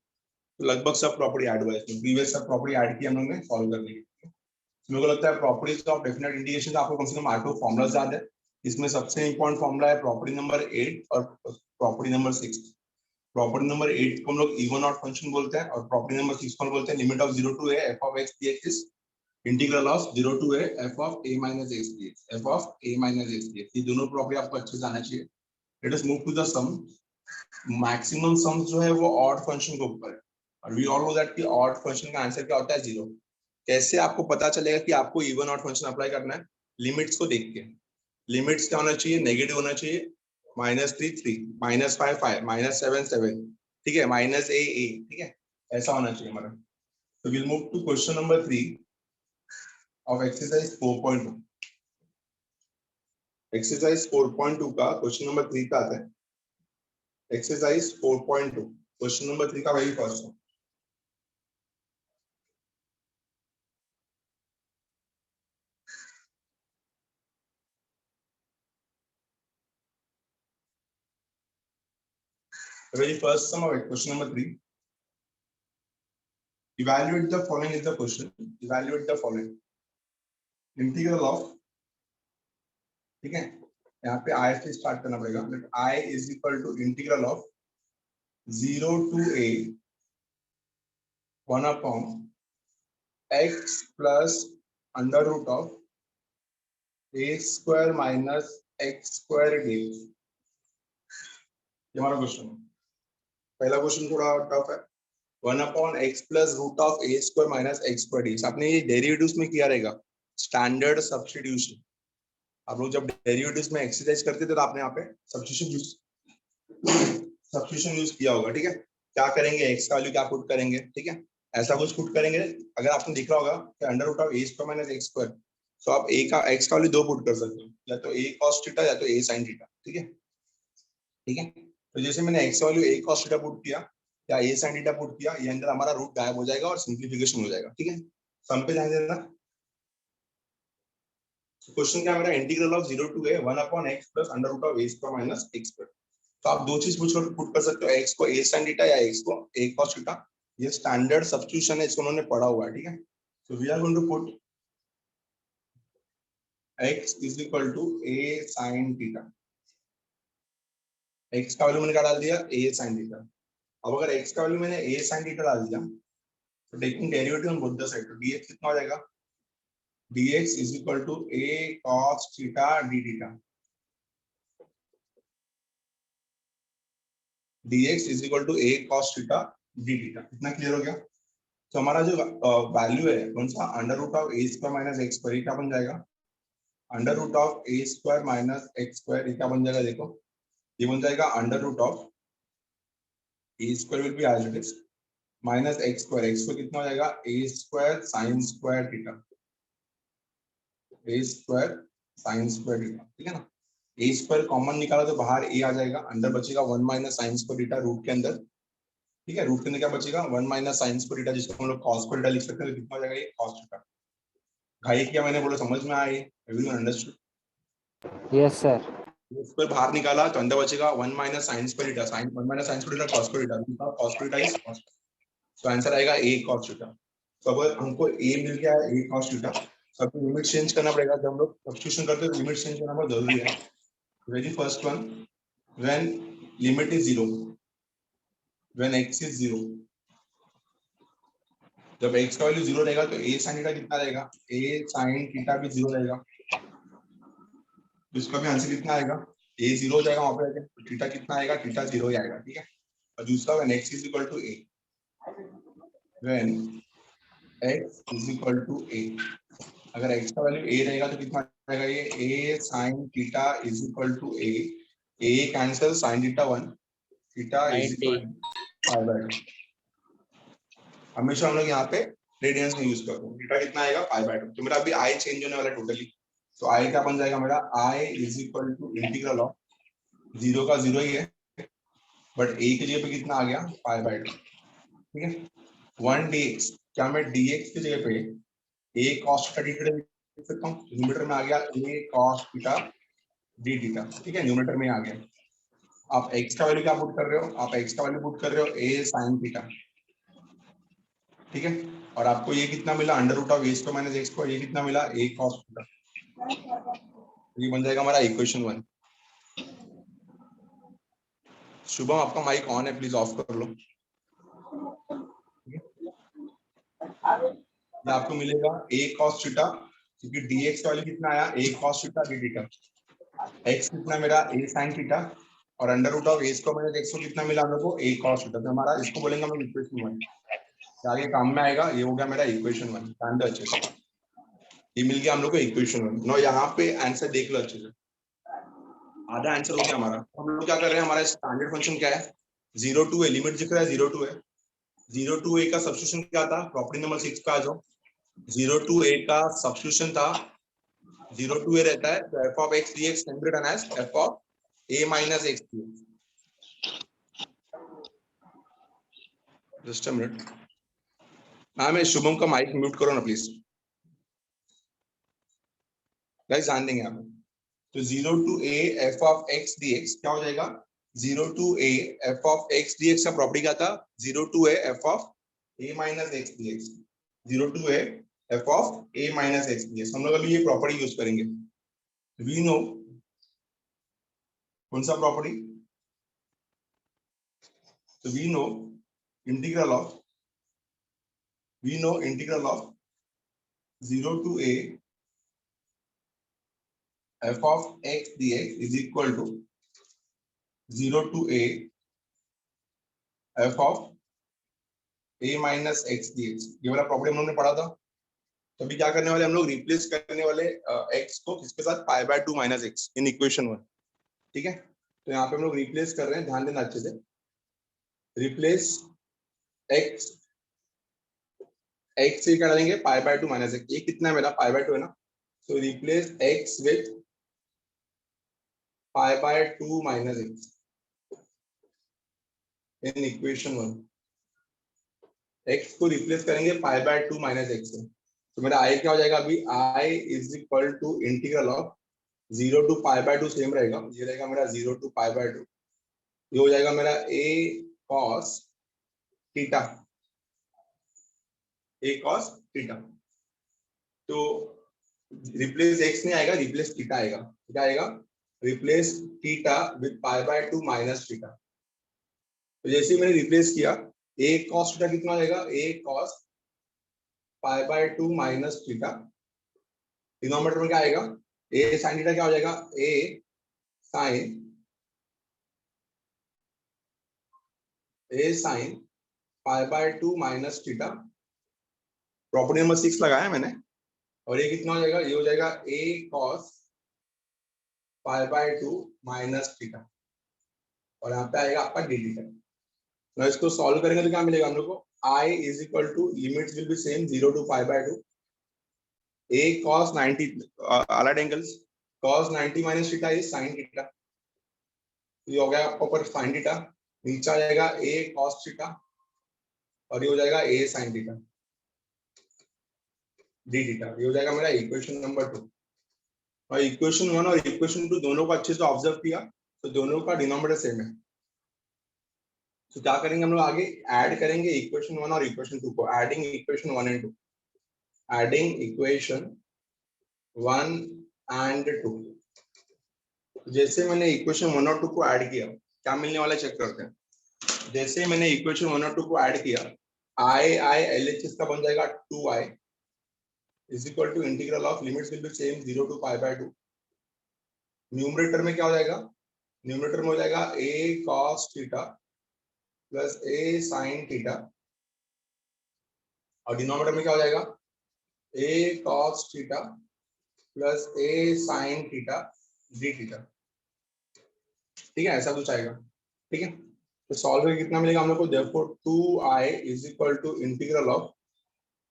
तो लगभग सब प्रॉपर्टी ऐड हुआ है इसमें। प्रीवियस सब प्रॉपर्टी ऐड की हम लोगों ने सॉल्व करने की। मेरे को लगता है प्रॉपर्टीज ऑफ डेफिनेट इंटीग्रेशन आपको कम से कम 8 फॉर्मुलाज याद है। इसमें सबसे इंपॉर्टेंट फॉर्मुला है प्रॉपर्टी नंबर 8 और प्रॉपर्टी नंबर 6। प्रॉपर्टी नंबर 8 को हम लोग इवन ऑड फंक्शन बोलते हैं और प्रॉपर्टी नंबर 6 को बोलते हैं limit of 0 to a f of x dx is integral of 0 to a f of a minus x dx, f of a minus x dx। ये दोनों प्रॉपर्टी आपको अच्छे से आना चाहिए। Let us move to the sum. Maximum sum जो है वो ऑड फंक्शन के ऊपर है और वी ऑल नो दैट कि ऑड फंक्शन का आंसर क्या होता है? 0। कैसे आपको पता चलेगा कि आपको इवन ऑड फंक्शन अप्लाई करना है? लिमिट्स को देख के। लिमिट्स क्या होना चाहिए? नेगेटिव होना चाहिए। -3 3, -5 5, -7 7। ठीक है, -a a। ठीक है, ऐसा होना चाहिए हमारा। तो will move to question number 3 of exercise 4.2। Exercise 4.2 का क्वेश्चन नंबर 3 का आता है। एक्सरसाइज 4.2 क्वेश्चन नंबर 3 का वही फर्स्ट है। The very first sum of it, question number 3. Evaluate the following is the question. Evaluate the following. Integral of, ठीक है, यहाँ पे I से स्टार्ट करना पड़ेगा। Let I is equal to integral of 0 to a 1 upon x plus under root of a square minus x square dx। ये हमारा क्वेश्चन है। पहला क्वेश्चन थोड़ा टफ है। 1 upon x plus root of a square minus x square dx। आपने ये डेरिवेटिव्स में किया रहेगा, स्टैंडर्ड सब्स्टिट्यूशन। आप लोग जब डेरिवेटिव्स में एक्सरसाइज करते थे तो आपने यहाँ पे सब्स्टिट्यूशन यूज किया होगा। ठीक है, क्या करेंगे? x का वैल्यू क्या पुट करेंगे? ठीक है, ऐसा कुछ पुट करेंगे। अगर आपने दिख रहा होगा कि under root of a square minus x square, तो आप a का x का वैल्यू दो पुट कर सकते हो, या तो a cos थीटा या तो a sin थीटा। ठीक है, ठीक है, तो जैसे मैंने x का वैल्यू a cos थीटा पुट किया या a sin थीटा पुट किया, ये अंदर हमारा रूट गायब हो जाएगा और सिंप्लीफिकेशन हो जाएगा। ठीक है, सम पे ध्यान देना। क्वेश्चन क्या मेरा? Integral of 0 to a 1 upon x plus under root of a square minus x square। तो आप दो चीज पुट कर सकते हो, x को a sin थीटा या x को a cos थीटा। ये स्टैंडर्ड सब्स्टिट्यूशन है, इसको उन्होंने पढ़ा हुआ है। ठीक है, so we are going to put x is equal to a sin theta. x का वैल्यू मैंने क्या डाल दिया? a sin theta. अब अगर x का वैल्यू मैंने a sin थीटा डाल दिया तो taking derivative on both the side, तो dx कितना हो जाएगा? dx is equal to a cos theta d theta. dx is equal to a cos theta d theta. इतना क्लियर हो गया? तो हमारा जो वैल्यू है कौन सा? Under root of a square minus x square, ये क्या बन जाएगा? Under root of a square minus x square, ये क्या बन जाएगा? देखो, ये बन जाएगा under root of a square will be as it is minus x square. x को कितना हो जाएगा? a square sin square theta, a square sin square theta. ठीक है ना, a स्क्वायर कॉमन निकाला तो बाहर a आ जाएगा, अंदर बचेगा 1 minus sin square theta root के अंदर। ठीक है, रूट के अंदर क्या बचेगा? 1 माइनस sin स्क्वायर थीटा, जिसको हम लोग cos स्क्वायर थीटा लिख सकते हैं। तो कितना हो जाएगा? ये cos थीटा। घाई किया मैंने, बोला समझ में आया? Everyone understood? Yes sir. Square बाहर निकाला तो अंदर बचेगा 1 minus sin square theta, sin 1 minus sin square theta cos square theta, cos square theta is cos। तो आंसर आएगा a cos थीटा। तो अगर हमको a मिल गया है a cos थीटा, तो अब लिमिट चेंज करना पड़ेगा। जब हम लोग सब्स्टिट्यूशन करते हैं तो लिमिट चेंज करना बहुत जरूरी है। Very first one, when limit is 0, when x is 0, जब x का वैल्यू 0 रहेगा तो a sin थीटा कितना रहेगा, a sin थीटा भी 0 रहेगा, तो इसका भी आंसर कितना आएगा, a 0 हो जाएगा वहां पे आके, तो थीटा कितना आएगा, थीटा 0 ही आएगा, ठीक है। और दूसरा when x is equal to a, when x is equal to a, अगर x का वैल्यू a रहेगा तो कितना आएगा, ये a sin theta is equal to a cancel sin theta 1, theta is 90 equal pi by 2। हमेशा हम लोग यहाँ पे रेडियंस में यूज करते हैं, थीटा कितना आएगा, पाई बाय 2। तो मेरा अभी i चेंज होने वाला है टोटली, तो i क्या बन जाएगा मेरा, i is equal to integral of 0 का 0 ही है, बट a की जगह पे कितना आ गया, पाई बाय 2, ठीक है। 1 dx, क्या मैं dx की जगह पे a cos theta D theta लिख सकता हूँ, न्यूमरेटर में आ गया a cos theta D theta, ठीक है, न्यूमरेटर में आ गया। आप x का वैल्यू क्या पुट कर रहे हो, आप x का वैल्यू पुट कर रहे हो a sin थीटा, ठीक है, और आपको ये कितना मिला, under root of a square minus x square, ये कितना मिला, a cos थीटा, ये बन जाएगा हमारा इक्वेशन 1। शुभम आपका माइक ऑन है, प्लीज ऑफ कर लो। ये आपको मिलेगा a cos थीटा, क्योंकि dx का वैल्यू कितना आया, a cos theta d theta, x कितना मेरा a sin थीटा, और under root of a square minus x को कितना मिला हम लोग को, a cos थीटा, तो हमारा इसको बोलेंगे हम इक्वेशन 1, आगे काम में आएगा, ये हो गया मेरा इक्वेशन 1, ध्यान दो अच्छे से, ये मिल गया हम लोग को इक्वेशन 1। नो यहाँ पे आंसर देख लो अच्छे से, आधा आंसर हो गया हमारा। हम लोग क्या कर रहे हैं, हमारा स्टैंडर्ड फंक्शन क्या है, 0 टू a, लिमिट दिख रहा है 0 टू a, 0 टू a का सब्स्टिट्यूशन क्या था, प्रॉपर्टी नंबर 6 पे आ जाओ। 0 टू a का सब्स्टिट्यूशन था, 0 टू a रहता है तो f of x dx can be written as f of a minus x dx। Just a minute, ma'am मैं शुभम का माइक म्यूट करो ना प्लीज, गाइस ध्यान देंगे आप। तो 0 to a f of x dx क्या हो जाएगा, 0 to a f of x dx का प्रॉपर्टी क्या था, 0 to a f of a minus x dx, 0 to a f of a minus x dx। हम लोग अभी ये प्रॉपर्टी यूज करेंगे। वी नो, कौन सा प्रॉपर्टी, तो we know integral of 0 to a f of x dx is equal to 0 to a f of a minus x dx। ये वाला प्रॉब्लम हमने पढ़ा था। तो अभी क्या करने वाले हम लोग, रिप्लेस करने वाले x को किसके साथ, पाई by 2 minus x in equation 1, ठीक है। तो यहाँ पे हम लोग रिप्लेस कर रहे हैं, ध्यान देना अच्छे से, रिप्लेस x, x से क्या डालेंगे, पाई बाय 2 माइनस एक्स, ये कितना है मेरा, पाई बाय 2 है ना, तो replace x with pi by 2 minus x in equation 1। x को रिप्लेस करेंगे पाई बाय 2 माइनस एक्स से, तो मेरा i क्या हो जाएगा, अभी i is equal to integral of 0 to pi by 2 same रहेगा, ये रहेगा मेरा 0 टू पाई बाय 2, ये हो जाएगा मेरा a cos theta, a cos theta. तो रिप्लेस x नहीं आएगा, रिप्लेस थीटा आएगा, क्या आएगा, replace theta with pi by 2 minus theta. तो जैसे मैंने रिप्लेस किया, a cos थीटा कितना आएगा, a cos pi by 2 minus theta, denominator में क्या आएगा, a sin थीटा क्या हो जाएगा, a sin pi by 2 minus theta, property number 6 लगाया मैंने, और ये कितना हो जाएगा, ये हो जाएगा a cos pi by 2 minus theta, और यहाँ पे आएगा आपका डी थीटा। तो इसको सॉल्व करेंगे तो क्या मिलेगा हम लोग को, i is equal to, limits will be same 0 to pi by 2, a cos 90 allied angles, cos 90 minus theta is sin theta, ये हो गया आपका ऊपर sin थीटा, नीचे आ जाएगा a cos थीटा, और ये हो जाएगा a sin theta D theta, ये हो जाएगा मेरा इक्वेशन नंबर 2। और इक्वेशन 1 और इक्वेशन 2 दोनों को अच्छे से ऑब्जर्व किया तो दोनों का डिनोमिनेटर सेम है। तो क्या करेंगे हम लोग आगे, ऐड करेंगे इक्वेशन 1 और इक्वेशन 2 को, adding equation 1 and 2, adding equation 1 and 2। जैसे मैंने इक्वेशन 1 और 2 को ऐड किया, क्या मिलने वाला चेक करते हैं। जैसे मैंने इक्वेशन 1 और 2 को ऐड किया, आई एल एच इसका बन जाएगा 2i is equal to integral of limits will be same 0 to pi by 2। Numerator में क्या हो जाएगा, न्यूमरेटर में हो जाएगा a cos theta plus a sin theta, और डिनोमिनेटर में क्या हो जाएगा a cos theta plus a sin theta d theta. ठीक है, ऐसा कुछ आएगा। ठीक है, तो सॉल्व करके कितना मिलेगा हम लोग को, therefore 2i is equal to integral of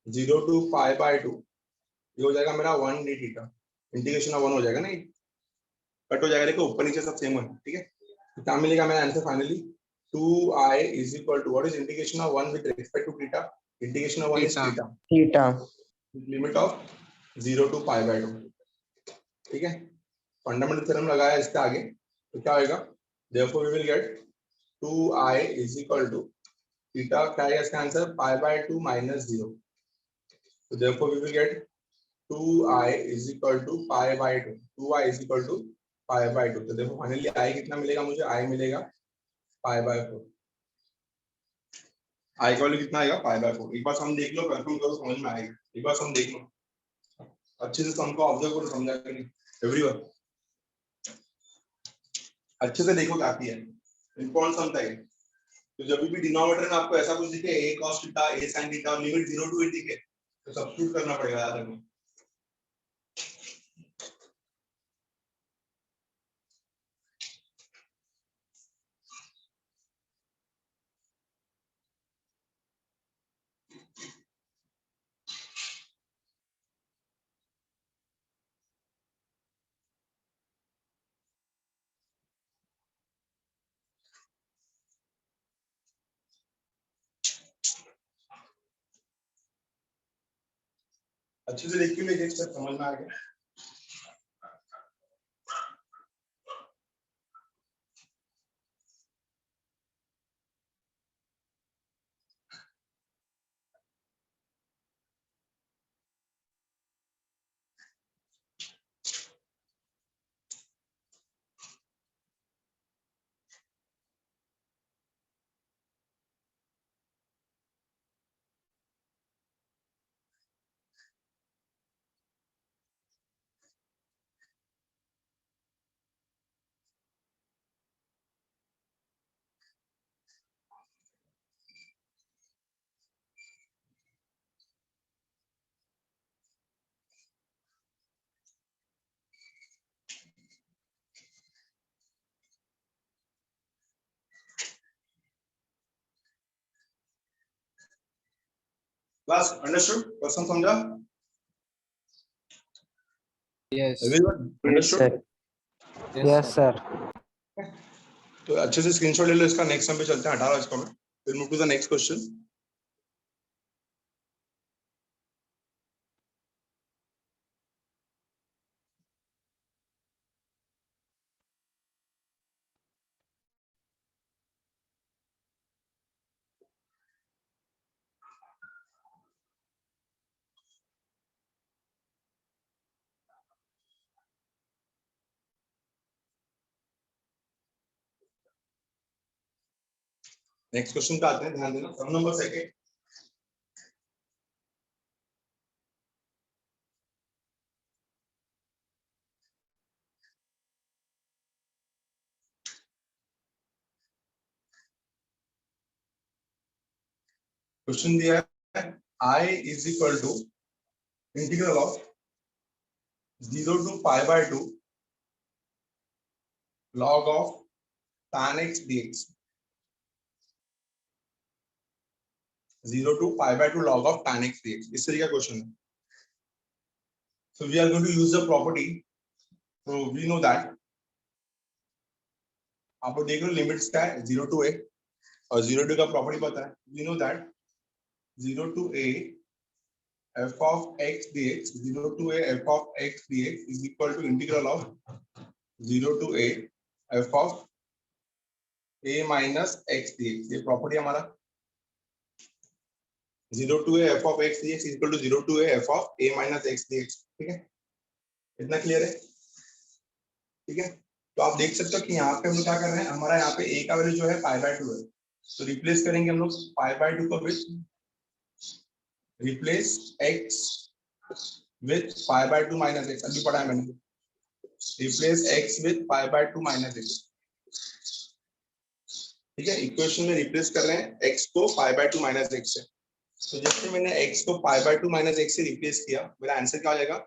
0 to pi by 2, ये हो जाएगा मेरा 1 d थीटा, इंटीग्रेशन ऑफ 1 हो जाएगा ना, कट हो जाएगा, देखो ऊपर नीचे सब सेम है। ठीक है, तो क्या मिलेगा मेरा answer finally 2i is equal to what is integration of 1 with respect to theta, integration of 1 is theta. Theta, limit of 0 to pi by 2। ठीक है, फंडामेंटल थ्योरम लगाया इसके आगे, तो क्या होगा, therefore we will get 2i is equal to theta, क्या है इसका आंसर पाई बाय 2 माइनस 0, तो therefore we will get 2i is equal to pi by 2, 2i is equal to pi by 2, तो देखो फाइनली i कितना मिलेगा मुझे, i मिलेगा पाई बाय 4, i का वैल्यू कितना आएगा पाई बाय 4। एक बार सम देख लो, कंफर्म करो, समझ में आएगा, एक बार सम देख लो अच्छे से, सम को ऑब्जर्व करो, समझा कि नहीं एवरीवन, अच्छे से देखो क्या है इंपॉर्टेंट सम था ये। तो जब भी डिनोमिनेटर में आपको ऐसा कुछ दिखे a cos theta a sin theta और लिमिट 0 टू 8 दिखे, तो सब्स्टिट्यूट करना पड़ेगा याद रखो। अच्छे से देख के लिए एक स्टेप समझ में आ गया। क्लास अंडरस्टूड, क्वेश्चन समझा yes everyone, understood. Yes sir. तो अच्छे से स्क्रीनशॉट ले लो इसका, नेक्स्ट सम पे चलते हैं, हटा लो इसको, मैं फिर move to the next question. Next question पे आते हैं, ध्यान देना, सम नंबर सेकंड। क्वेश्चन दिया है i is equal to integral of 0 to pi by 2 log of tan x dx, 0 to pi by 2 log of tan x dx, इस तरीके का क्वेश्चन है। So we are going to use the property, so we know that, आप लोग देख लो लिमिट्स क्या है 0 to a, और 0 to का प्रॉपर्टी पता है, we know that 0 to a f of x dx, 0 to a f of x dx is equal to integral of 0 to a f of a minus x dx, ये प्रॉपर्टी हमारा 0 to a f of x dx is equal to 0 to a f of a minus x dx। ठीक है, इतना क्लियर है? ठीक है, तो आप देख सकते हो कि यहाँ पे हम क्या कर रहे हैं, हमारा यहाँ पे a का वैल्यू जो है पाई बाय 2 है, तो रिप्लेस करेंगे हम लोग पाई बाय 2 को with replace x with pi by 2 minus x, अभी पढ़ा है मैंने। Replace x with pi by 2 minus x, ठीक है। इक्वेशन में रिप्लेस कर रहे हैं x को पाई बाय 2 माइनस x से। तो जैसे मैंने x को पाई बाय 2 माइनस x से रिप्लेस किया, मेरा आंसर क्या हो जाएगा,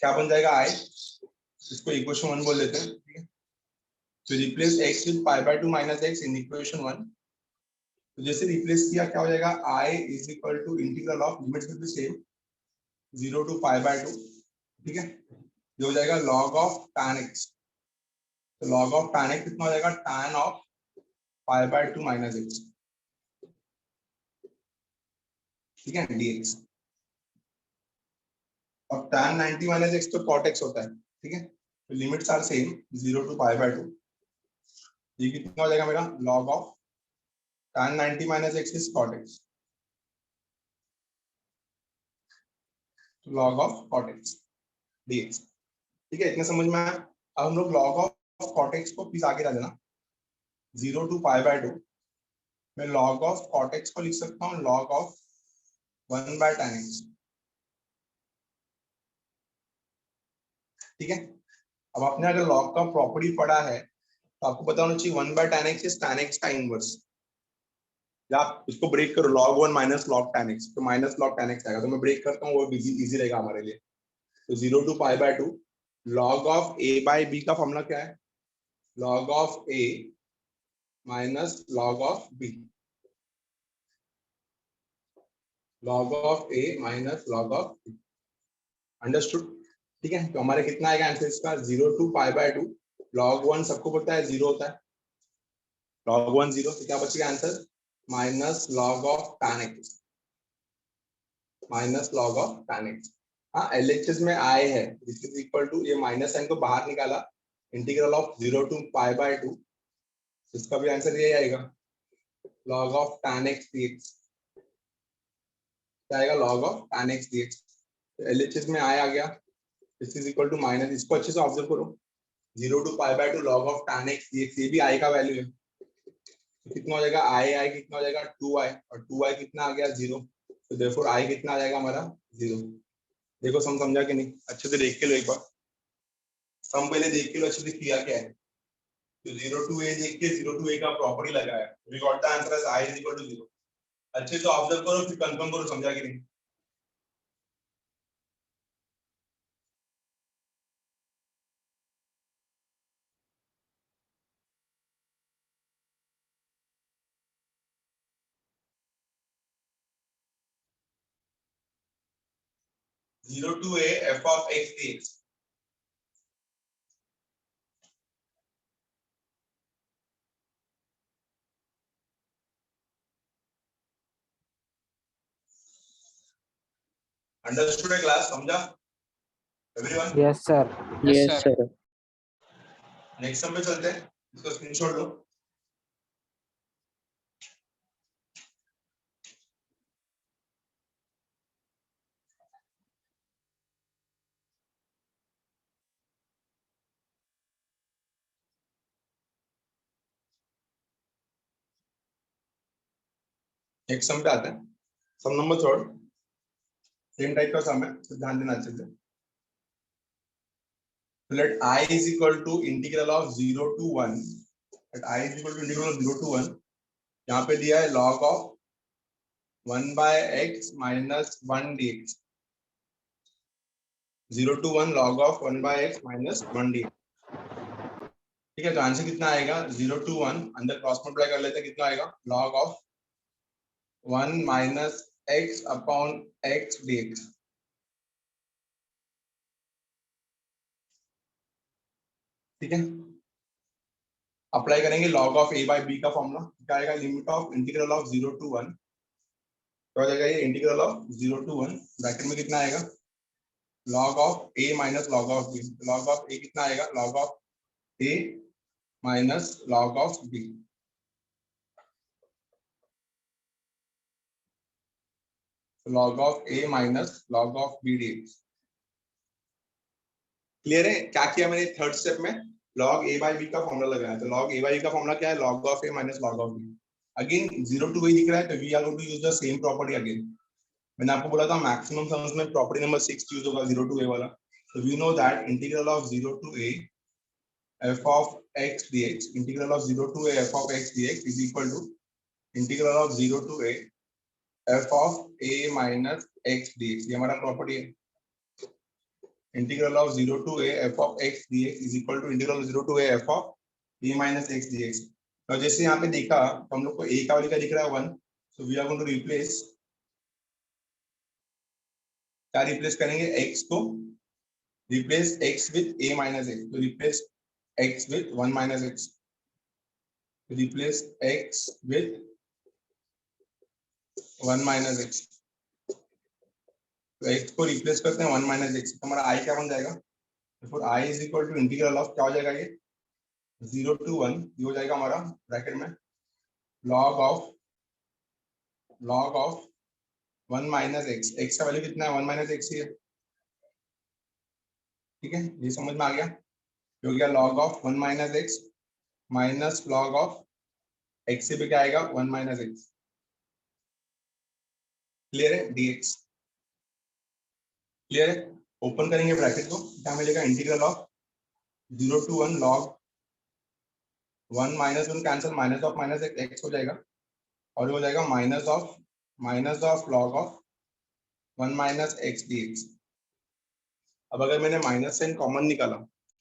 क्या बन जाएगा i, इसको इक्वेशन 1 बोल देते हैं, ठीक है। तो replace x with pi by 2 minus x in equation 1। तो जैसे रिप्लेस किया क्या हो जाएगा, i is equal to integral of limits will be same 0 to pi by 2, ठीक है। ये हो जाएगा log ऑफ tan x। तो log ऑफ tan x कितना हो जाएगा, tan of pi by 2 minus x, ठीक है, dx। और tan 90 माइनस x तो cot x होता है, ठीक है। तो limits are same 0 to pi by 2। ये कितना हो जाएगा मेरा, log of tan 90 minus x is cot x, log of cot x dx, ठीक है। इतना समझ में आया। अब हम लोग log ऑफ cot x को प्लीज आगे डाल देना 0 टू पाई बाय 2। मैं log ऑफ cot x को लिख सकता हूँ log of 1 by tan x, ठीक है। अब आपने अगर log का प्रॉपर्टी पढ़ा है तो आपको पता होना चाहिए 1 by tan x is tan x का इनवर्स। या आप इसको ब्रेक करो, log 1 minus log tan x, तो माइनस log tan x आएगा। तो मैं ब्रेक करता हूँ, वो इजी रहेगा हमारे लिए। तो 0 to pi by 2 log of a by b का फॉर्मूला क्या है, log of a minus log of b, log of a minus log of b, understood, ठीक है। तो हमारे कितना आएगा आंसर इसका, 0 टू पाई बाय 2 log 1 सबको पता है 0 होता है, log 1 0, तो क्या बचेगा answer, minus log of tan x, minus log of tan x। हाँ, LHS में I है, दिस इज इक्वल टू, ये माइनस साइन को बाहर निकाला, integral of 0 to pi by 2, इसका भी आंसर यही आएगा, log of tan x dx, क्या आएगा, log of tan x dx। तो LHS में I आ गया, this is equal to minus, इसको अच्छे से ऑब्जर्व करो, 0 to pi by 2 log of tan x dx, ये भी I का वैल्यू है। तो कितना हो जाएगा, I कितना हो जाएगा 2i, और 2i कितना आ गया 0, तो देयरफॉर I कितना आ जाएगा हमारा 0। देखो सम समझा कि नहीं, अच्छे से देख के लो एक बार, सम पहले देख के लो अच्छे से किया क्या है। तो 0 टू a देख के 0 टू a का प्रॉपर्टी लगाया, we got the answer as I is equal to 0। अच्छे से ऑब्जर्व करो फिर कंफर्म करो समझा कि नहीं। Zero to a f of x dx, understood है क्लास, समझा everyone. Yes sir. Yes sir. Next sum पे चलते हैं, इसको स्क्रीनशॉट लो। नेक्स्ट सम पे आते हैं, सम नंबर 3, सेम टाइप का सम है, तो ध्यान देना अच्छे से। Let I is equal to integral of 0 to 1, let I is equal to integral of 0 to 1, यहाँ पे दिया है log of 1 by x minus 1 dx, 0 to 1 log of 1 by x minus 1 dx, ठीक है। तो आंसर कितना आएगा, 0 to 1 अंदर क्रॉस मल्टीप्लाई कर लेते हैं, कितना आएगा, log of 1 minus x upon x dx, ठीक है। अप्लाई करेंगे log of a by b का फॉर्मूला, क्या आएगा, limit of integral of 0 to 1, क्या हो जाएगा ये, इंटीग्रल ऑफ 0 to 1 ब्रैकेट में कितना आएगा, log of a minus log of b, log of a कितना आएगा, log of a minus log of b, log of a minus log of b dx, clear है। क्या किया मैंने थर्ड स्टेप में, log a by b का फॉर्मूला लगाया, तो log a by b का फॉर्मूला क्या है, log of a minus log of b, again 0 to a दिख रहा है, तो we are going to use the same property again. मैंने आपको बोला था मैक्सिमम सम्स में प्रॉपर्टी नंबर 6 यूज होगा 0 to a वाला. So we know that integral of 0 to a f of x dx, integral of 0 to a f of x dx is equal to integral of 0 to a f of a minus x dx. ये हमारा प्रॉपर्टी है. Integral of 0 to a f of x dx is equal to integral of 0 to a f of a minus x dx. तो जैसे यहाँ पे देखा तो हम लोग को a का वैल्यू क्या दिख रहा है 1. So we are going to replace, क्या रिप्लेस करेंगे, x को replace x with a minus x. तो replace x with 1 minus x. Replace x with 1 minus x. तो x को रिप्लेस करते हैं 1 minus x. तो हमारा i क्या बन जाएगा, तो i is equal to integral of क्या हो जाएगा, ये 0 to 1 ये हो जाएगा हमारा ब्रैकेट में log of 1 minus x. x का वैल्यू कितना है, 1 minus x ही है. ठीक है, ये समझ में आ गया. हो गया log of 1 minus x minus log of x से भी क्या आएगा 1 minus x. क्लियर है, dx क्लियर है. ओपन करेंगे ब्रैकेट को, क्या मिलेगा, integral of 0 to 1 log 1 minus 1 cancel, minus of minus x हो जाएगा और हो जाएगा minus of log of 1 minus x dx. अब अगर मैंने माइनस साइन कॉमन निकाला,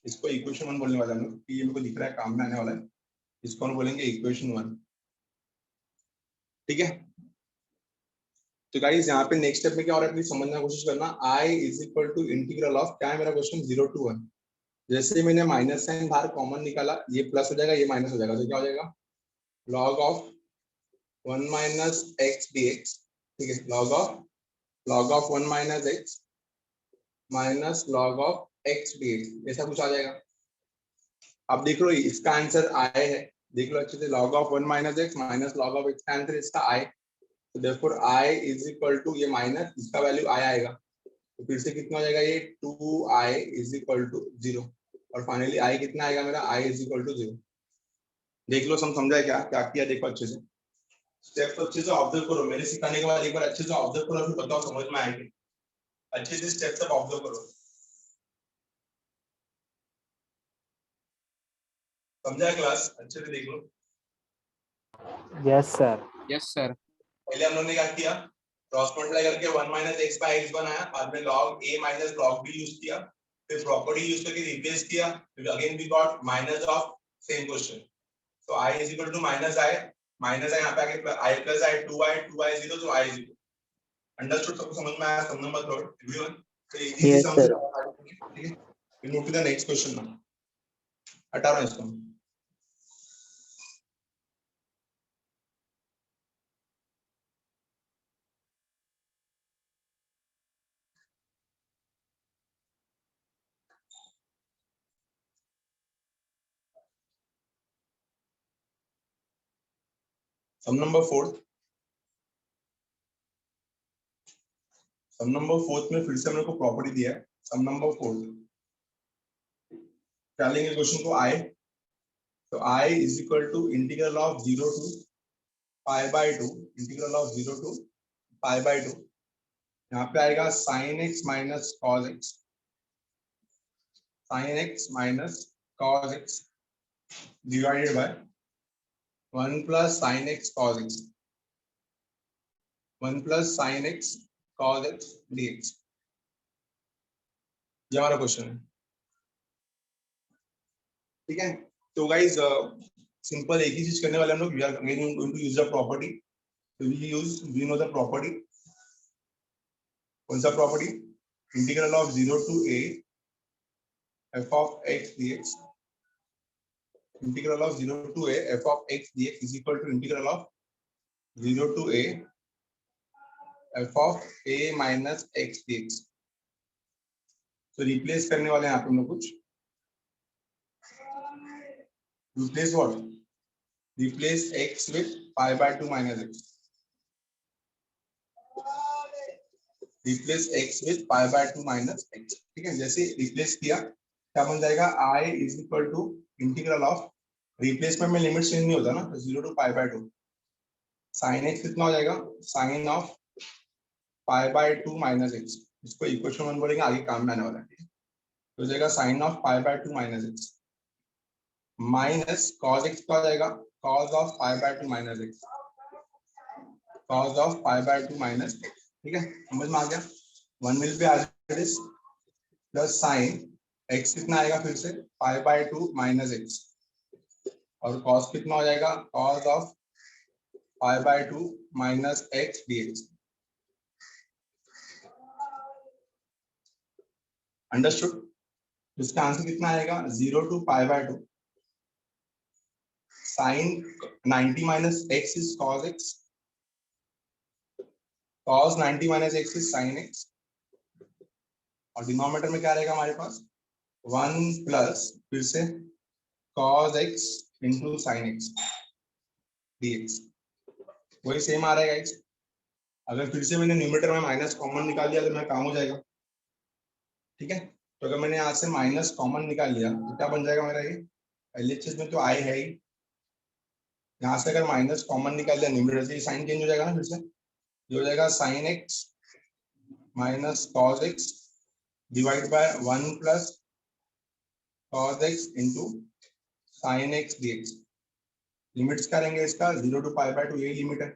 इसको इक्वेशन 1 बोलने वाला हम लोग, ये मेरे को दिख रहा है काम में आने वाला है, इसको हम बोलेंगे इक्वेशन 1. ठीक है, तो गाइस यहाँ पे नेक्स्ट स्टेप में क्या हो रहा है प्लीज समझने की कोशिश करना. i is equal to integral of, क्या है मेरा क्वेश्चन, 0 to 1. जैसे मैंने माइनस साइन बाहर कॉमन निकाला, ये प्लस हो जाएगा, ये माइनस हो जाएगा, तो क्या हो जाएगा log of 1 minus x dx. ठीक है, log of 1 minus x minus log of x dx, ऐसा कुछ आ जाएगा. अब देख लो इसका आंसर i है, देख लो अच्छे से, log of 1 minus x minus log of x का आंसर इसका i. तो therefore i is equal to, ये माइनस इसका वैल्यू i आएगा, तो फिर से कितना हो जाएगा, ये 2i is equal to 0. और फाइनली i कितना आएगा मेरा, i is equal to 0. देख लो समझा है क्या क्या किया, देखो अच्छे से स्टेप्स अच्छे से ऑब्जर्व करो. मेरे सिखाने के बाद एक बार अच्छे से ऑब्जर्व करो, फिर बताओ समझ में आएंगे. अच्छे से स्टेप्स सब ऑब्जर्व करो, समझा क्लास, अच्छे से देख लो. Yes sir. Yes sir. पहले हम लोगों ने क्या किया, क्रॉस मल्टीप्लाई करके 1 minus x by x बनाया, बाद में log a minus log b use किया, फिर प्रॉपर्टी यूज करके रिप्लेस किया, फिर again we got minus of same question. तो i is equal to minus i यहाँ पे आके i plus i 2i 0, तो i 0. अंडरस्टूड, सबको समझ में आया, सब नंबर थोड़ा एवरीवन. तो इजी Yes, समझ. sir. ठीक है, we move to the next question now. हटा रहा हूं इसको. सम नंबर 4, सम नंबर 4 में फिर से हमने को प्रॉपर्टी दिया है. सम नंबर 4 क्या लेंगे क्वेश्चन को, i. तो i is equal to integral of 0 to pi by 2, integral of 0 to pi by 2. यहाँ पे आएगा sin x minus cos x, sin x minus cos x divided by 1 plus sin x cos x, 1 plus sin x cos x dx. ये हमारा क्वेश्चन है. ठीक है, तो गाइस सिंपल एक ही चीज करने वाले हम लोग. We are again going to use the property. तो वी नो द प्रॉपर्टी. कौन सा property, integral of 0 to a f of x dx, integral of 0 to a f of x dx is equal to इंटीग्रल of 0 to a f of a minus x dx. तो रिप्लेस करने वाले हैं यहाँ पे हम लोग कुछ. Replace what? Replace x with pi by 2 minus x. Replace x with pi by 2 minus x. ठीक है, जैसे रिप्लेस किया क्या बन जाएगा, i is equal to इंटीग्रल ऑफ, रिप्लेसमेंट में लिमिट चेंज नहीं होता ना, तो 0 to pi by 2. Sine x कितना हो जाएगा, sine of pi by 2 minus x, इसको इक्वेशन 1 बोलेंगे, आगे काम में आने वाला है। तो हो जाएगा sine of pi by 2 minus x minus cos x का हो जाएगा cos of pi by 2 minus x, cos of pi by 2 minus x. ठीक है, समझ में आ गया। 1 will be as it is plus sine x कितना आएगा फिर से पाई बाय 2 माइनस एक्स, और कॉस कितना हो जाएगा cos of pi by 2 minus x dx. Understood. इसका आंसर कितना आएगा 0 to pi by 2 sine 90 minus x is cos x, cos 90 minus x is sine x, और डिनोमिनेटर में क्या रहेगा हमारे पास 1 प्लस फिर से cos x into sine x dx, वही सेम आ रहा है गाइस। अगर फिर से मैंने न्यूमरेटर में माइनस कॉमन निकाल लिया तो मेरा काम हो जाएगा। ठीक है, तो अगर मैंने यहाँ से माइनस कॉमन निकाल लिया तो क्या बन जाएगा मेरा, ये LHS में तो आई है ही, यहाँ से अगर माइनस कॉमन निकाल लिया न्यूमरेटर से साइन चेंज हो जाएगा ना, फिर से ये हो जाएगा sine x minus cos x divide by 1 plus cos x into sine x dx। Limits क्या रहेंगे इसका 0 टू पाई बाय 2, यही लिमिट है।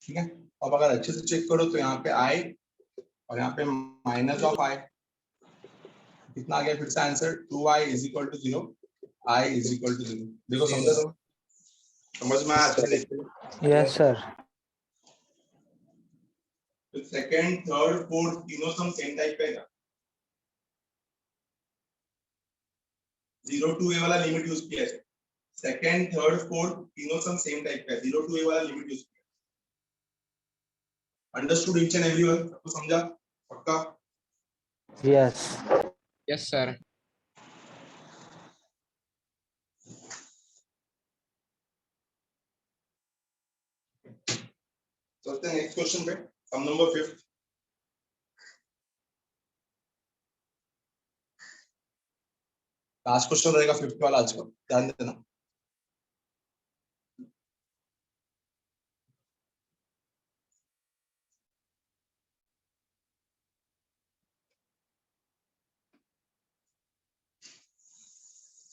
ठीक है, अब अगर अच्छे से चेक करो तो यहाँ पे i और यहाँ पे माइनस ऑफ i कितना आ गया फिर से answer 2i is equal to 0, i is equal to 0। देखो समझा तुम, समझ में आया अच्छे से देखते। Yes sir. तो सेकंड थर्ड फोर्थ तीनों सम सेम टाइप का है। 0 टू a वाला लिमिट यूज किया है, सेकंड थर्ड फोर्थ तीनों सम सेम टाइप का है, 0 टू a वाला लिमिट यूज किया। अंडरस्टूड ईच एंड एवरीवन, सबको समझा पक्का? यस। Yes sir. चलते हैं नेक्स्ट क्वेश्चन पे, सम नंबर 5। लास्ट क्वेश्चन रहेगा 5th वाला आज का, ध्यान देना।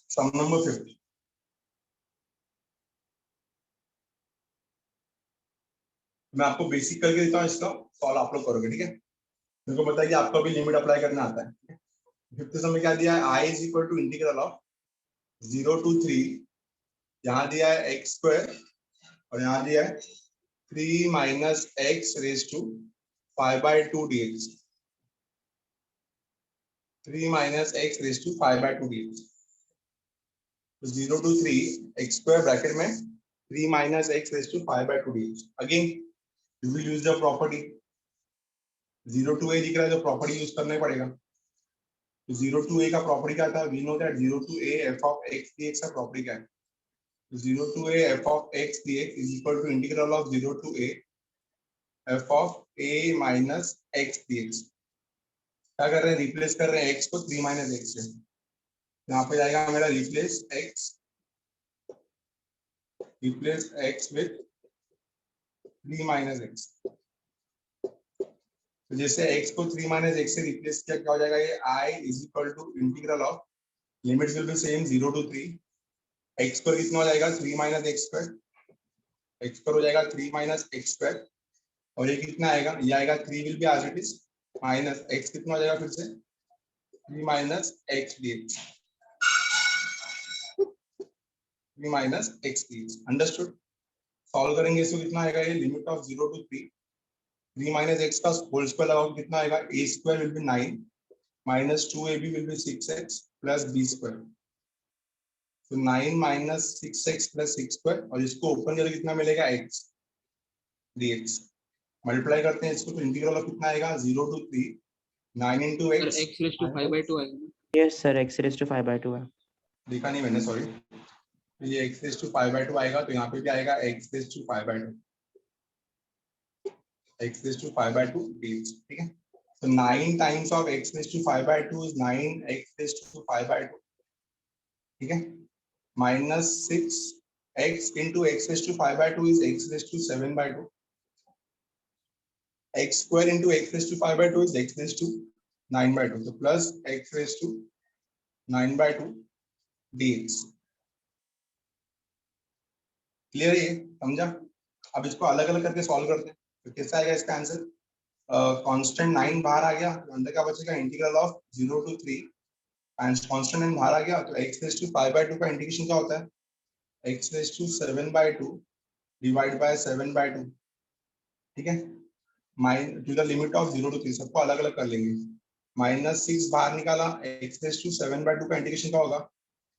सम नंबर 5, मैं आपको बेसिक करके देता हूँ, इसका सॉल्व आप लोग करोगे। ठीक है, मेरे को पता है कि आपको भी लिमिट अप्लाई करना आता है। 5th समय क्या दिया है, i is equal to integral of 0 to 3, यहाँ दिया है x स्क्वायर और यहाँ दिया है 3 minus x raise to 5 by 2 dx, 3 minus x raise to 5 by 2 dx। 0 to 3 x square bracket में 3 minus x raise to 5 by 2 dx। Again you will use the property, 0 to a दिख रहा है तो प्रॉपर्टी यूज करना ही पड़ेगा। तो 0 टू a का प्रॉपर्टी क्या था, we know that 0 to a f of x dx का प्रॉपर्टी क्या है, 0 to a f of x dx is equal to integral of 0 to a f of a minus x dx। क्या कर रहे हैं, रिप्लेस कर रहे हैं x को 3 माइनस एक्स से, यहाँ पे जाएगा मेरा replace x with 3 minus x. तो जैसे x को 3 माइनस एक्स से रिप्लेस किया, क्या हो जाएगा, ये i is equal to integral of limits will be same 0 to 3, x पर कितना हो जाएगा 3 माइनस एक्स स्क्वायर, x पर हो जाएगा 3 माइनस एक्स स्क्वायर, और ये कितना आएगा, ये आएगा 3 will be as it is minus x कितना हो जाएगा फिर से 3 minus x dx, 3 minus x dx। Understood. Solve करेंगे इसको, कितना आएगा, ये limit of 0 to 3, 3 minus x का होल स्क्वायर लगाओ, कितना आएगा, a square will be 9 minus 2ab will be 6x plus b square. तो 9 माइनस 6x प्लस 6 स्क्वायर, और इसको ओपन करके कितना मिलेगा, x dx। मल्टीप्लाई करते हैं इसको, तो इंटीग्रल ऑफ कितना आएगा 0 to 3 9 into sir x, x raise to 5 by 2 आएगा। Yes sir, x raise to 5 by 2 है। देखा नहीं मैंने, सॉरी। तो ये x रेज टू 5 बाय 2 आएगा, तो यहाँ पे भी आएगा x raise to 5 by 2, x raise to 5 by 2 dx। ठीक है, तो 9 times of x raise to 5 by 2 is 9x raise to 5 by 2। ठीक है, minus 6 x into x raised to 5/2 is x raised to 7/2. X square into x raised to 5/2 is x raised to 9/2. So plus x raised to 9/2 dx. Clear है? समझा? अब इसको अलग अलग करके सॉल्व करते हैं तो कैसा आएगा इसका आंसर? कांस्टेंट 9 बाहर आ गया तो अंदर क्या बचेगा? Integral of 0 to 3 and constant 9 बाहर आ गया तो x raised to 5/2 का इंटीग्रेशन क्या होता है? x raised to 7/2 divide by 7/2. ठीक है, mine to the limit of 0 to 3. सबको अलग अलग कर लेंगे. -6 बाहर निकाला, x raised to 7/2 का इंटीग्रेशन क्या होगा?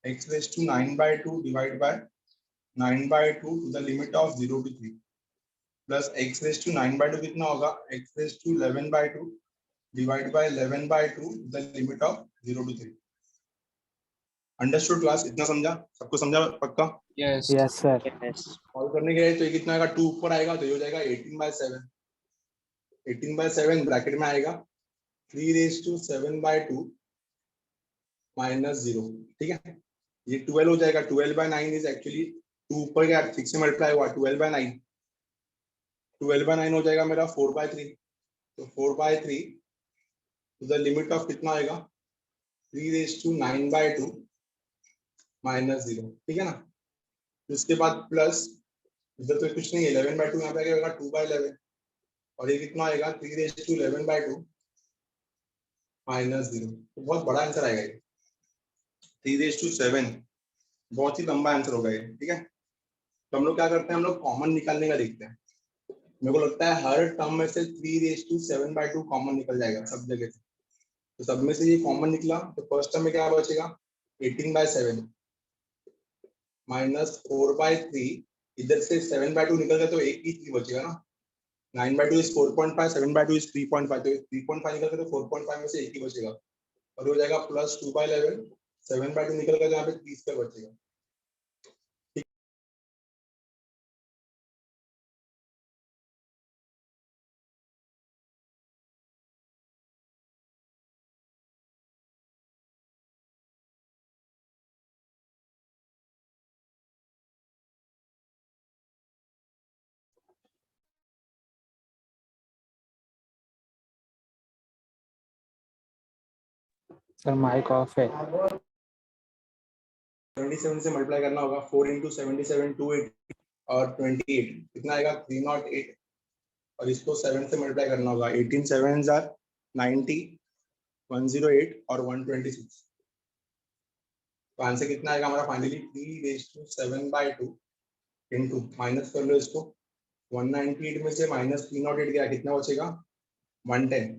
x raised to 9/2 divide by 9/2 to the limit of 0 to 3 plus x raised to 9/2 कितना होगा? x raised to 11/2 divide by 11/2 the limit of 0 to 3. Understood class? इतना समझा? सबको समझा पक्का? Yes Yes, sir. Yes. Solve करने के लिए तो ये कितना आएगा? 2 ऊपर आएगा तो ये हो जाएगा 18/7. 18/7 ब्रैकेट में आएगा 3 raised to 7/2 -0. ठीक है, ये 12 हो जाएगा. 12/9 इज एक्चुअली 2 ऊपर गया 6 से मल्टीप्लाई हुआ 12/9. 12/9 हो जाएगा मेरा 4/3. तो 4/3 तो द लिमिट ऑफ कितना आएगा? 3 raised to 9/2 -0. ठीक है ना? तो इसके बाद प्लस इधर तो कुछ नहीं है 11/2 यहाँ पे आएगा 2/11 और ये कितना आएगा? 3 raised to 11/2 -0. तो बहुत बड़ा आंसर आएगा ये. 3 raised to 7 बहुत ही लंबा आंसर होगा ये. ठीक है, तो हम लोग क्या करते हैं? हम लोग कॉमन निकालने का देखते हैं. मेरे को लगता है हर टर्म में से 3 raised to 7/2 कॉमन निकल जाएगा सब जगह से. तो सब में से ये कॉमन निकला तो फर्स्ट टर्म में क्या बचेगा? 18/7 -4/3. इधर से 7/2 निकल गया तो एक ही 3 बचेगा ना. 9/2 is 4.5, 7/2 is 3.5. तो 3.5 निकल गया तो 4.5 में से एक ही बचेगा और हो जाएगा प्लस 2/11. 7/2 निकल गया जहाँ पे 3 बचेगा. Sir, mic off है. 77 से मल्टीप्लाई करना होगा. 4 into 77 280 और 28 कितना आएगा? 308 और इसको 7 से मल्टीप्लाई करना होगा. 18 7s are 90, 108 और 126. तो आंसर कितना आएगा हमारा finally? 3 raised to 7/2 into minus कर लो इसको. 198 में से माइनस 308 गया कितना बचेगा? 110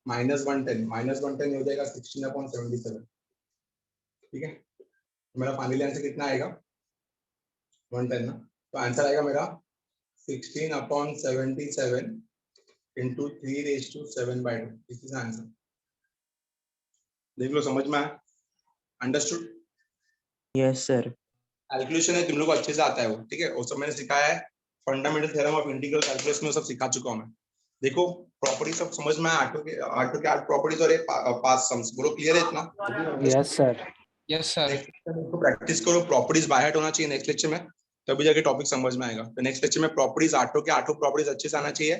-110 हो जाएगा 16/77. ठीक है, मेरा फाइनली आंसर कितना आएगा? 110 ना. तो आंसर आएगा मेरा 16/77 into 3 raised to 7/2. This is answer. देख लो समझ में आया? अंडरस्टूड? Yes, sir. कैलकुलेशन है तुम लोग को अच्छे से आता है वो. ठीक है, वो सब मैंने सिखाया है. Fundamental theorem of integral calculus में सब सिखा चुका हूं मैं. देखो प्रॉपर्टी सब समझ में आया. ऑटो के 8 प्रॉपर्टीज और एक पास सम्स. बोलो क्लियर है इतना? Yes, sir. Yes sir. तो प्रैक्टिस करो. प्रॉपर्टीज बाय हार्ट होना चाहिए नेक्स्ट लेक्चर में, तभी जाके टॉपिक समझ में आएगा. तो नेक्स्ट लेक्चर में प्रॉपर्टीज 8 के 8 प्रॉपर्टीज अच्छे से आना चाहिए.